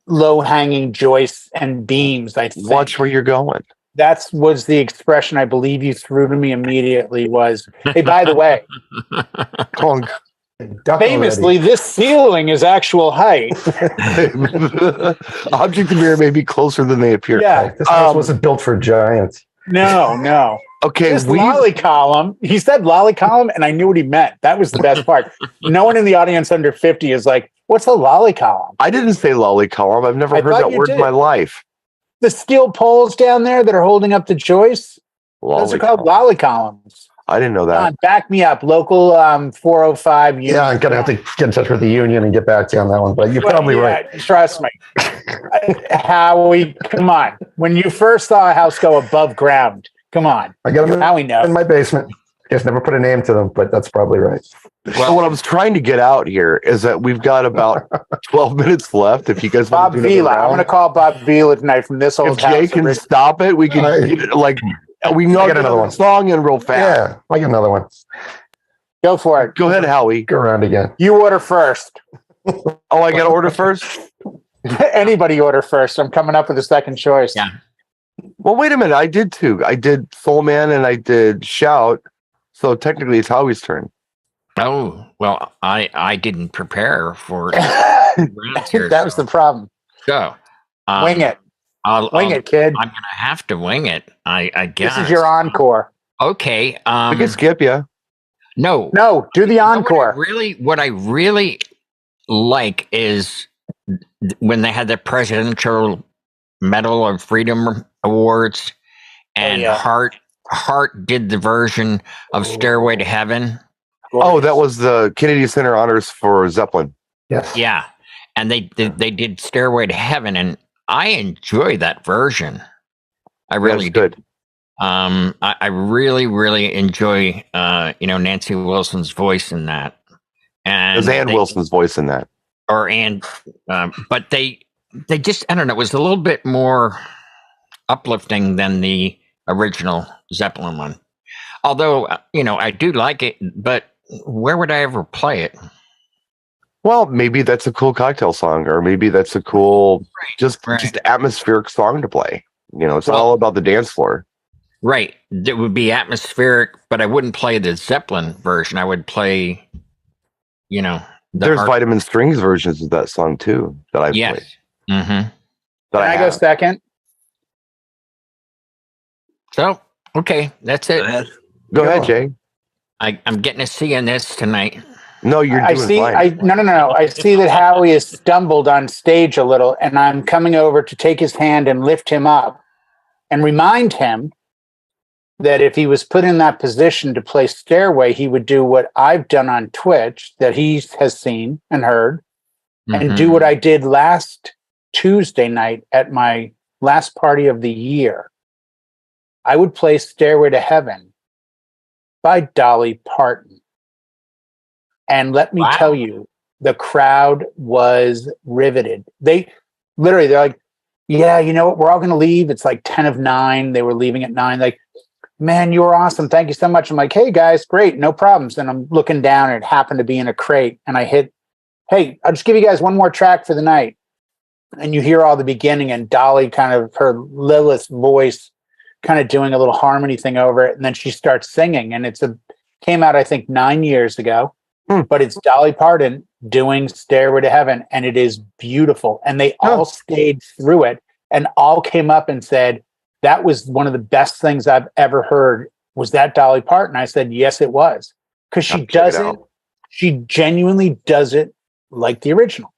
Speaker 3: low-hanging joists and beams. I think.
Speaker 1: Watch where you're going.
Speaker 3: That was the expression I believe you threw to me immediately was, hey, by the way, famously, this ceiling is actual height.
Speaker 1: Object of mirror may be closer than they appear.
Speaker 3: Yeah.
Speaker 4: This house wasn't built for giants.
Speaker 3: No.
Speaker 1: Okay.
Speaker 3: This lolly column, he said lolly column, and I knew what he meant. That was the best part. No one in the audience under 50 is like, what's a lolly column?
Speaker 1: I didn't say lolly column. I've never heard that word in my life.
Speaker 3: The steel poles down there that are holding up the joists, those are called lolly columns.
Speaker 1: I didn't know that.
Speaker 3: Come on, back me up. Local 405 union.
Speaker 4: Yeah, I'm going to have to get in touch with the union and get back to you on that one, but you're probably right.
Speaker 3: Trust me. Howie, come on. When you first saw a house go above ground, come on.
Speaker 4: I got them
Speaker 3: Howie knows.
Speaker 4: in my basement. Guess never put a name to them, but that's probably right.
Speaker 1: Well, what I was trying to get out here is that we've got about 12 minutes left. If you guys
Speaker 3: Bob
Speaker 1: want to do
Speaker 3: Vila. I'm going to call Bob Vila tonight from this old
Speaker 1: if Jay
Speaker 3: house.
Speaker 1: can stop it, we can we know
Speaker 4: get another one.
Speaker 1: Song in real fast.
Speaker 4: Yeah, I get another one.
Speaker 3: Go for it.
Speaker 1: Go ahead, Howie.
Speaker 4: Go around again.
Speaker 3: You order first.
Speaker 1: Oh, I got to order first?
Speaker 3: Anybody order first. I'm coming up with a second choice.
Speaker 5: Yeah.
Speaker 1: Well, wait a minute. I did two. I did Soul Man and I did Shout. So technically it's Howie's turn.
Speaker 5: Oh, well, I didn't prepare for
Speaker 3: That was the problem.
Speaker 5: So,
Speaker 3: wing it. Wing it, kid.
Speaker 5: I'm going to have to wing it, I guess.
Speaker 3: This is your encore.
Speaker 5: Okay.
Speaker 1: We can skip you.
Speaker 5: No,
Speaker 3: do the encore.
Speaker 5: What I really like is when they had the Presidential Medal of Freedom Awards, and Hart did the version of Stairway to Heaven.
Speaker 1: Oh, that was the Kennedy Center Honors for Zeppelin.
Speaker 4: Yes.
Speaker 5: Yeah, and they did Stairway to Heaven, and I enjoy that version. I really
Speaker 1: did.
Speaker 5: I really enjoy Nancy Wilson's voice in that, and
Speaker 1: There's Ann Wilson's voice in that,
Speaker 5: but they just, I don't know, it was a little bit more uplifting than the original Zeppelin one. Although I do like it, but where would I ever play it?
Speaker 1: Well, maybe that's a cool cocktail song, or maybe that's a cool just atmospheric song to play. It's all about the dance floor.
Speaker 5: Right. It would be atmospheric, but I wouldn't play the Zeppelin version. I would play,
Speaker 1: There's Vitamin Strings versions of that song too that I've played.
Speaker 5: Mm-hmm.
Speaker 3: Can I go second?
Speaker 5: So, okay, that's it.
Speaker 1: Go ahead, Jay.
Speaker 5: I'm getting a C in this tonight.
Speaker 1: No, you're doing fine.
Speaker 3: No. I see that Howie has stumbled on stage a little, and I'm coming over to take his hand and lift him up and remind him that if he was put in that position to play Stairway, he would do what I've done on Twitch that he has seen and heard, and do what I did last Tuesday night at my last party of the year. I would play Stairway to Heaven by Dolly Parton. And let me tell you, the crowd was riveted. They're like, yeah, you know what? We're all going to leave. It's like 10 of 9. They were leaving at 9. Like, man, you were awesome. Thank you so much. I'm like, hey guys, great. No problems. And I'm looking down and it happened to be in a crate. And I hit, hey, I'll just give you guys one more track for the night. And you hear all the beginning and Dolly kind of her Lilith voice kind of doing a little harmony thing over it. And then she starts singing, and came out, I think 9 years ago, but it's Dolly Parton doing Stairway to Heaven. And it is beautiful. And they all stayed through it and all came up and said, that was one of the best things I've ever heard. Was that Dolly Parton? I said, yes, it was. Cause she genuinely does it like the original.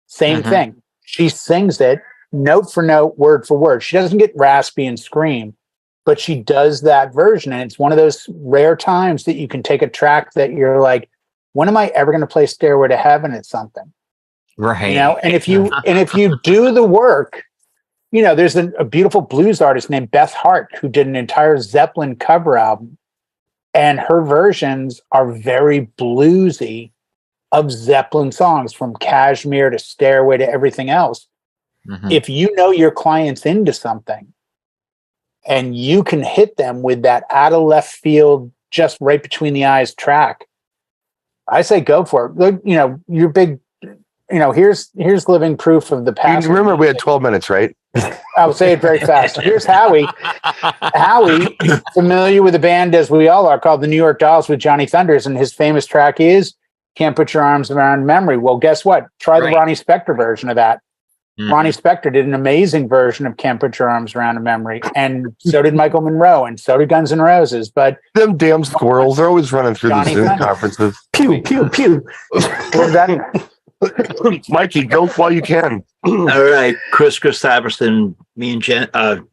Speaker 3: Same thing. She sings it note for note, word for word. She doesn't get raspy and scream, but she does that version. And it's one of those rare times that you can take a track that you're like, when am I ever going to play Stairway to Heaven at something?
Speaker 5: Right.
Speaker 3: You know, and if you do the work, you know, there's a beautiful blues artist named Beth Hart who did an entire Zeppelin cover album, and her versions are very bluesy of Zeppelin songs, from Kashmir to Stairway to everything else. If you know your client's into something and you can hit them with that out of left field, just right between the eyes track, I say go for it. Look, you know, you're big, you know, here's living proof of the past.
Speaker 1: Remember, we had 12 minutes, right?
Speaker 3: I'll say it very fast. Here's Howie. Howie, familiar with a band as we all are, called the New York Dolls with Johnny Thunders, and his famous track is Can't Put Your Arms Around Memory. Well, guess what? Try the Ronnie Spector version of that. Ronnie Spector did an amazing version of Can't Put Your Arms Around a Memory, and so did Michael Monroe, and so did Guns N' Roses. But
Speaker 1: them damn squirrels are always running through
Speaker 3: Johnny
Speaker 1: the Zoom
Speaker 3: Thunder.
Speaker 1: conferences.
Speaker 4: Pew, pew, pew.
Speaker 3: what was that?
Speaker 1: Mikey, go while you can.
Speaker 2: All right, Chris Christopherson, me and Jen, what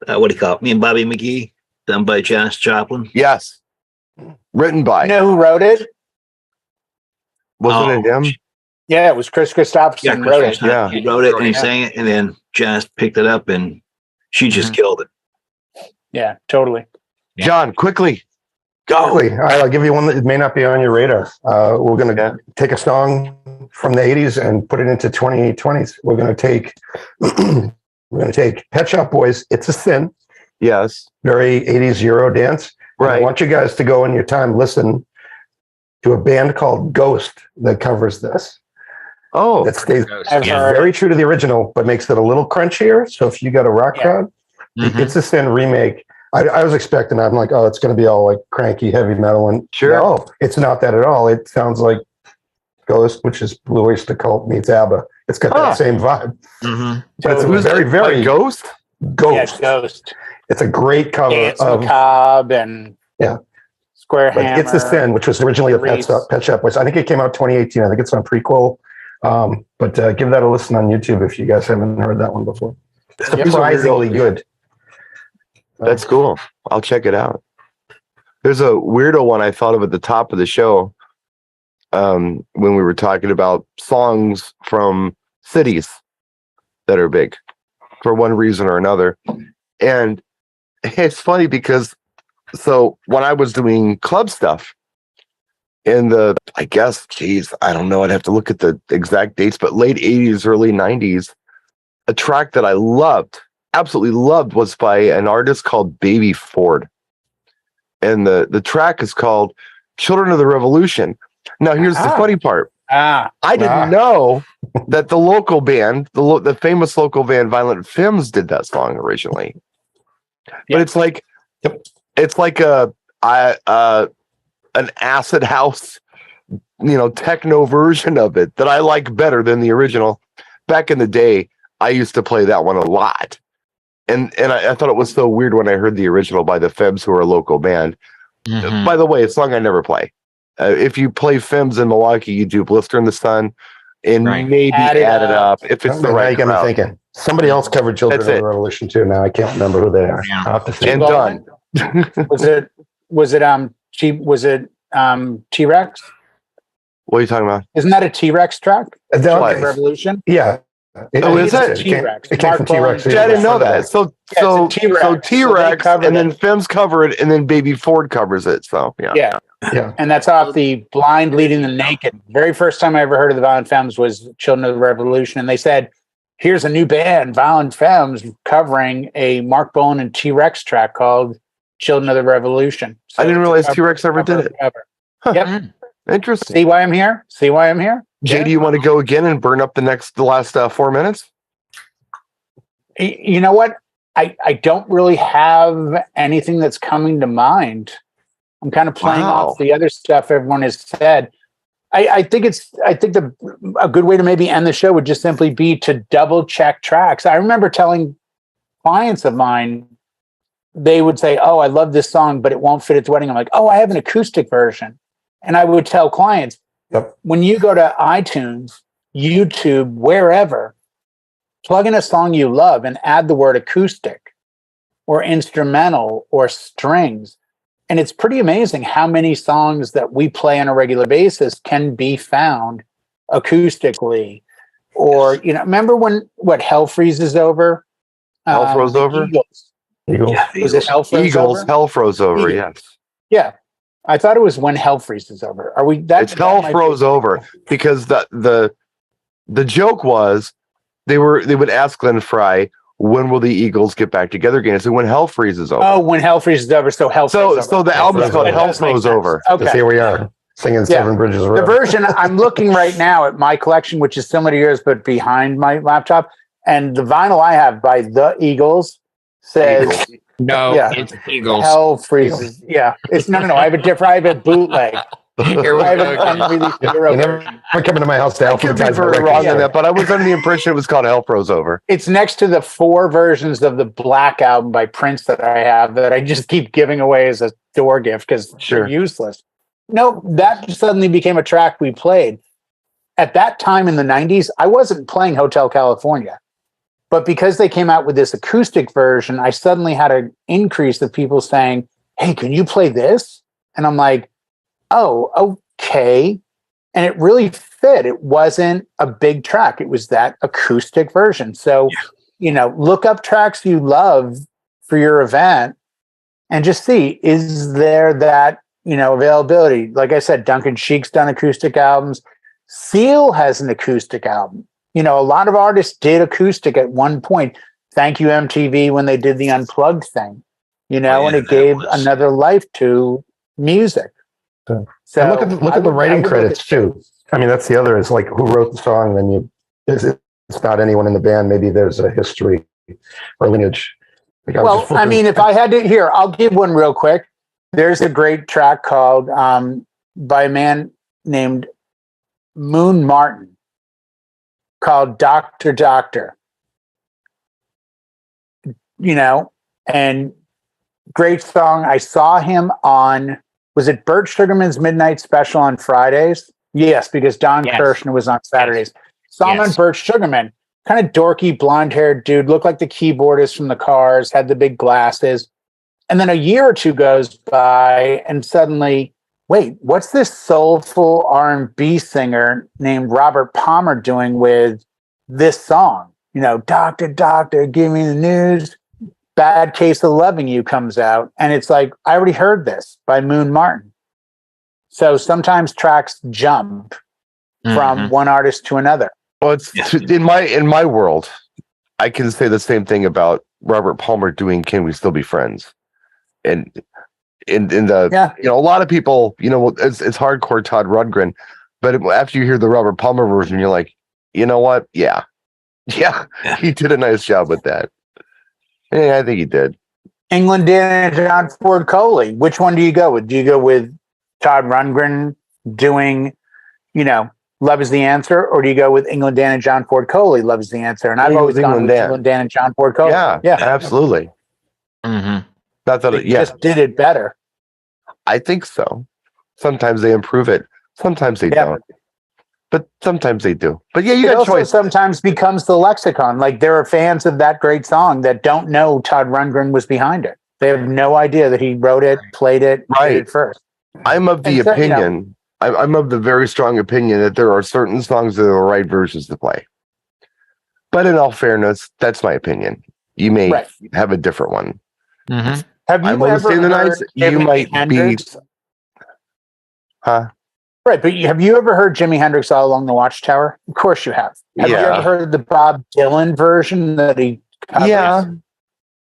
Speaker 2: do you call it? Me and Bobby McGee, done by Janis Joplin.
Speaker 1: Yes. Written by.
Speaker 3: You know who wrote it?
Speaker 1: Wasn't it him?
Speaker 3: Yeah, it was Chris Christopherson
Speaker 2: Yeah,
Speaker 3: wrote it.
Speaker 1: Yeah.
Speaker 2: He wrote it and he sang it, and then Janis picked it up and she just killed it.
Speaker 3: Yeah, totally.
Speaker 1: John, quickly.
Speaker 2: Go.
Speaker 4: Quickly, all right, I'll give you one that may not be on your radar. We're going to take a song from the 80s and put it into 2020s. We're going to take Pet Shop Boys, It's a Sin.
Speaker 1: Yes.
Speaker 4: Very 80s Euro dance.
Speaker 1: Right.
Speaker 4: I want you guys to go in your time, listen to a band called Ghost that covers this.
Speaker 1: Oh,
Speaker 4: That stays
Speaker 3: I've heard
Speaker 4: very true to the original, but makes it a little crunchier. So if you got a rock crowd, It's a Sin remake. I was expecting, I'm like, oh, it's going to be all like cranky heavy metal. And
Speaker 1: sure.
Speaker 4: No, it's not that at all. It sounds like Ghost, which is Blue Oyster Cult meets ABBA. It's got that same vibe. But it's
Speaker 1: Who's
Speaker 4: very, very
Speaker 1: like Ghost?
Speaker 4: Ghost.
Speaker 3: Yeah, Ghost.
Speaker 4: It's a great cover
Speaker 3: Dance
Speaker 4: of
Speaker 3: Macabre and Square
Speaker 4: but
Speaker 3: Hammer.
Speaker 4: It's a Sin, which was originally a Pet Shop Boys. I think it came out 2018. I think it's on Prequel. But give that a listen on YouTube if you guys haven't heard that one before. Surprisingly good.
Speaker 1: That's cool. I'll check it out. There's a weirdo one I thought of at the top of the show when we were talking about songs from cities that are big for one reason or another. And it's funny because so when I was doing club stuff in the, I guess, I don't know, I'd have to look at the exact dates, but late 80s, early 90s, a track that I loved, absolutely loved, was by an artist called Baby Ford. And the track is called Children of the Revolution. Now, here's the funny part. I didn't know that the local band, the famous local band Violent Femmes, did that song originally. But it's like, it's like an acid house, techno version of it that I like better than the original. Back in the day, I used to play that one a lot. And I thought it was so weird when I heard the original by the Femmes, who are a local band. By the way, it's a song I never play. If you play Femmes in Milwaukee, you do Blister in the Sun and maybe add it up if it's the right
Speaker 4: crowd. Somebody else covered Children of
Speaker 1: That's
Speaker 4: the Revolution too. Now I can't remember who they are.
Speaker 5: Yeah.
Speaker 4: I'll have to see.
Speaker 1: And done.
Speaker 3: T-Rex?
Speaker 1: What are you talking about?
Speaker 3: Isn't that a T-Rex track?
Speaker 4: What?
Speaker 3: Children of the Revolution?
Speaker 4: Yeah.
Speaker 1: Oh, is it?
Speaker 3: T-Rex?
Speaker 4: It came from T-Rex.
Speaker 1: Yeah, I didn't know that. So
Speaker 3: it's a T-Rex.
Speaker 1: so T-Rex,
Speaker 3: So they
Speaker 1: and then
Speaker 3: covered
Speaker 1: Femmes cover it, and then Baby Ford covers it. So
Speaker 3: Yeah.
Speaker 4: Yeah.
Speaker 3: And that's off the Blind Leading the Naked. Very first time I ever heard of the Violent Femmes was Children of the Revolution. And they said, here's a new band, Violent Femmes, covering a Mark Bolan and T-Rex track called Children of the Revolution. So
Speaker 1: I didn't realize
Speaker 3: it's a
Speaker 1: T-Rex ever did it.
Speaker 3: cover.
Speaker 1: Huh.
Speaker 3: Yep.
Speaker 1: Interesting.
Speaker 3: See why I'm here? See why I'm here?
Speaker 1: Jay, do you want to go again and burn up the last 4 minutes?
Speaker 3: You know what? I don't really have anything that's coming to mind. I'm kind of playing off the other stuff everyone has said. I think a good way to maybe end the show would just simply be to double check tracks. I remember telling clients of mine, they would say, "Oh, I love this song, but it won't fit at the wedding." I'm like, "Oh, I have an acoustic version." And I would tell clients, when you go to iTunes, YouTube, wherever, plug in a song you love and add the word acoustic or instrumental or strings. And it's pretty amazing how many songs that we play on a regular basis can be found acoustically. Or, remember when Hell Freezes Over?
Speaker 1: Hell Froze Over?
Speaker 3: Eagles.
Speaker 2: Yeah,
Speaker 3: Was it Hell Froze
Speaker 1: Eagles,
Speaker 3: Over?
Speaker 1: Hell Froze Over,
Speaker 3: Eagles.
Speaker 1: yes.
Speaker 3: Yeah. I thought it was When Hell Freezes Over. Are we
Speaker 1: It's Hell Froze Over, because the joke was they would ask Glenn Fry, when will the Eagles get back together again? So when Hell Freezes Over.
Speaker 3: Oh, When Hell Freezes Over. So Hell Froze Over.
Speaker 1: So the album's called Hell Froze Over.
Speaker 3: Okay.
Speaker 4: Here we are singing Seven Bridges Road.
Speaker 3: The version I'm looking right now at my collection, which is similar to yours, but behind my laptop, and the vinyl I have by the Eagles says
Speaker 5: No, it's Eagles.
Speaker 3: Hell Freezes. Yeah, it's no. I have a bootleg.
Speaker 5: Here we
Speaker 3: I have
Speaker 5: go
Speaker 3: a
Speaker 5: again.
Speaker 3: unreleased
Speaker 4: You
Speaker 3: Euro
Speaker 4: never
Speaker 3: version.
Speaker 4: come into my house to
Speaker 1: I could be
Speaker 4: alphabetize my
Speaker 1: very
Speaker 4: records.
Speaker 1: wrong on that, but I was under the impression it was called Hell Froze Over.
Speaker 3: It's next to the 4 versions of the Black album by Prince that I have that I just keep giving away as a door gift because they're useless. No, that suddenly became a track we played. At that time in the 90s, I wasn't playing Hotel California. But because they came out with this acoustic version, I suddenly had an increase of people saying, "Hey, can you play this?" And I'm like, "Oh, okay." And it really fit. It wasn't a big track. It was that acoustic version. So, look up tracks you love for your event and just see, is there that, availability? Like I said, Duncan Sheik's done acoustic albums. Seal has an acoustic album. A lot of artists did acoustic at one point. Thank you, MTV, when they did the Unplugged thing, and it gave another life to music. So
Speaker 4: and look at the writing credits too. I mean, that's the other, is like who wrote the song. Then it's not anyone in the band. Maybe there's a history or lineage. If I had to, here, I'll give one real quick. There's a great track called by a man named Moon Martin called Doctor Doctor. And great song. I saw him on, was it Bert Sugarman's Midnight Special on Fridays? Yes, because Don Kirshner was on Saturdays. Saw him on Bert Sugarman, kind of dorky, blonde-haired dude, looked like the keyboardist from the Cars, had the big glasses. And then a year or two goes by, and suddenly, wait, what's this soulful R&B singer named Robert Palmer doing with this song? Doctor, Doctor, give me the news. Bad Case of Loving You comes out, and it's like, I already heard this by Moon Martin. So sometimes tracks jump from one artist to another.
Speaker 1: Well, it's in my world, I can say the same thing about Robert Palmer doing "Can We Still Be Friends," and in the a lot of people, it's hardcore Todd Rundgren, but after you hear the Robert Palmer version, you're like, you know what? Yeah, he did a nice job with that. Yeah, I think he did.
Speaker 3: England Dan and John Ford Coley. Which one do you go with? Do you go with Todd Rundgren doing, Love Is the Answer, or do you go with England Dan and John Ford Coley, Love Is the Answer? And I've always gone with England Dan and John Ford Coley.
Speaker 1: Yeah, absolutely.
Speaker 5: Mm-hmm.
Speaker 3: Just did it better.
Speaker 1: I think so. Sometimes they improve it. Sometimes they don't. but sometimes they do. But yeah, you
Speaker 3: It
Speaker 1: got
Speaker 3: also
Speaker 1: choice.
Speaker 3: sometimes becomes the lexicon. Like there are fans of that great song that don't know Todd Rundgren was behind it. They have no idea that he wrote it, played it,
Speaker 1: Right.
Speaker 3: did it first.
Speaker 1: I'm of the
Speaker 3: And so, you know-
Speaker 1: opinion. I'm of the very strong opinion that there are certain songs that are the right versions to play. But in all fairness, that's my opinion. You may
Speaker 3: Right.
Speaker 1: have a different one.
Speaker 5: Mhm.
Speaker 3: Have you
Speaker 1: I'm on the
Speaker 3: ever
Speaker 1: same
Speaker 3: heard
Speaker 1: lines. You
Speaker 3: Jimi
Speaker 1: might be,
Speaker 3: Hendrix?
Speaker 1: huh?
Speaker 3: Right, but have you ever heard Jimi Hendrix All Along the Watchtower? Of course you have. Have you
Speaker 1: Yeah.
Speaker 3: ever heard the Bob Dylan version that he covers?
Speaker 1: Yeah,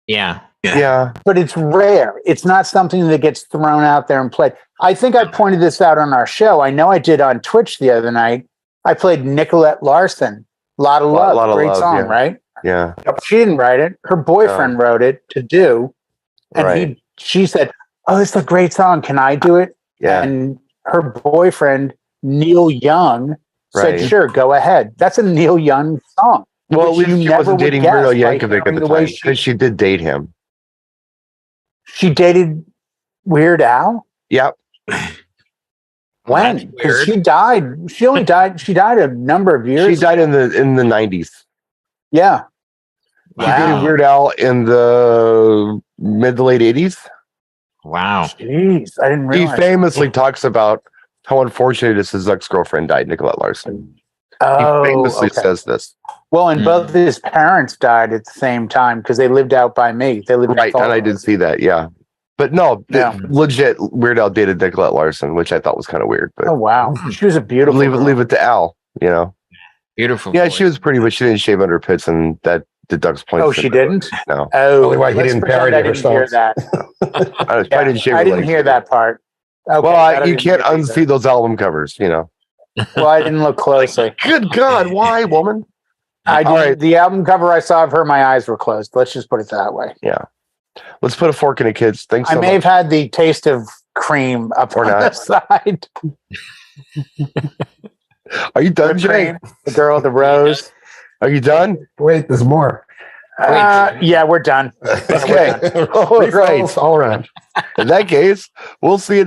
Speaker 5: Yeah.
Speaker 1: yeah.
Speaker 3: But it's rare. It's not something that gets thrown out there and played. I think I pointed this out on our show. I know I did on Twitch the other night. I played Nicolette Larson, Lot of Love,
Speaker 1: Lot of
Speaker 3: great
Speaker 1: Love,
Speaker 3: song,
Speaker 1: yeah.
Speaker 3: right?
Speaker 1: Yeah,
Speaker 3: She didn't write it. Her boyfriend wrote it to do. And
Speaker 1: right.
Speaker 3: she said, "Oh, it's a great song. Can I do it?"
Speaker 1: Yeah,
Speaker 3: And her boyfriend, Neil Young, said,
Speaker 1: Right.
Speaker 3: "Sure, go ahead." That's a Neil Young song.
Speaker 1: well, at
Speaker 3: which
Speaker 1: least
Speaker 3: you
Speaker 1: she
Speaker 3: never
Speaker 1: wasn't
Speaker 3: would
Speaker 1: dating
Speaker 3: guess
Speaker 1: Weird Al
Speaker 3: by
Speaker 1: Yankovic at
Speaker 3: hearing
Speaker 1: the
Speaker 3: the way
Speaker 1: time because she did date him.
Speaker 3: She dated Weird Al?
Speaker 1: Yep.
Speaker 3: When?
Speaker 5: That's
Speaker 3: Because
Speaker 5: weird.
Speaker 3: she died. She only died. She died a number of years.
Speaker 1: She died in the 90s.
Speaker 3: Yeah.
Speaker 1: She dated Weird Al in the mid to late 80s.
Speaker 5: Wow.
Speaker 3: Jeez, I didn't
Speaker 1: He
Speaker 3: realize.
Speaker 1: famously talks about how unfortunate it is his ex-girlfriend died, Nicolette Larson.
Speaker 3: Oh,
Speaker 1: He famously
Speaker 3: okay.
Speaker 1: says this.
Speaker 3: Well, and
Speaker 5: Mhm.
Speaker 3: both his parents died at the same time because they lived out by me. They lived
Speaker 1: Right,
Speaker 3: in
Speaker 1: and I did see that, yeah. But no,
Speaker 3: Yeah.
Speaker 1: legit, Weird Al dated Nicolette Larson, which I thought was kind of weird. But
Speaker 3: Oh wow, she was a beautiful.
Speaker 1: leave it to Al, you know.
Speaker 5: Beautiful.
Speaker 1: Yeah,
Speaker 5: voice.
Speaker 1: she was pretty, but she didn't shave under her pits, and that deducts points.
Speaker 3: Oh, she didn't.
Speaker 1: No,
Speaker 3: Oh,
Speaker 4: Probably why he
Speaker 3: let's
Speaker 4: didn't
Speaker 3: pretend
Speaker 4: parody
Speaker 3: I
Speaker 4: her
Speaker 3: didn't hear
Speaker 4: songs.
Speaker 3: that.
Speaker 1: I
Speaker 3: Yeah,
Speaker 1: didn't shave.
Speaker 3: I
Speaker 1: her
Speaker 3: didn't
Speaker 1: legs
Speaker 3: hear
Speaker 1: either.
Speaker 3: that part. Okay,
Speaker 1: Well,
Speaker 3: that I
Speaker 1: you
Speaker 3: didn't
Speaker 1: can't
Speaker 3: hear either.
Speaker 1: unsee those album covers, you know.
Speaker 3: Well, I didn't look closely.
Speaker 1: Good God, why, woman?
Speaker 3: I didn't.
Speaker 1: All right.
Speaker 3: The album cover I saw of her, my eyes were closed. Let's just put it that way.
Speaker 1: Let's put a fork in it, kids. Thanks
Speaker 3: I
Speaker 1: so
Speaker 3: may
Speaker 1: much.
Speaker 3: have had the taste of cream up
Speaker 1: Or
Speaker 3: on
Speaker 1: not.
Speaker 3: the side.
Speaker 1: Are you done,
Speaker 3: The
Speaker 1: Jay?
Speaker 3: cream, the girl, the rose.
Speaker 1: Are you done?
Speaker 4: Wait, there's more.
Speaker 3: Yeah, we're done.
Speaker 1: Okay. All right.
Speaker 4: Refills all around.
Speaker 1: In that case, we'll see you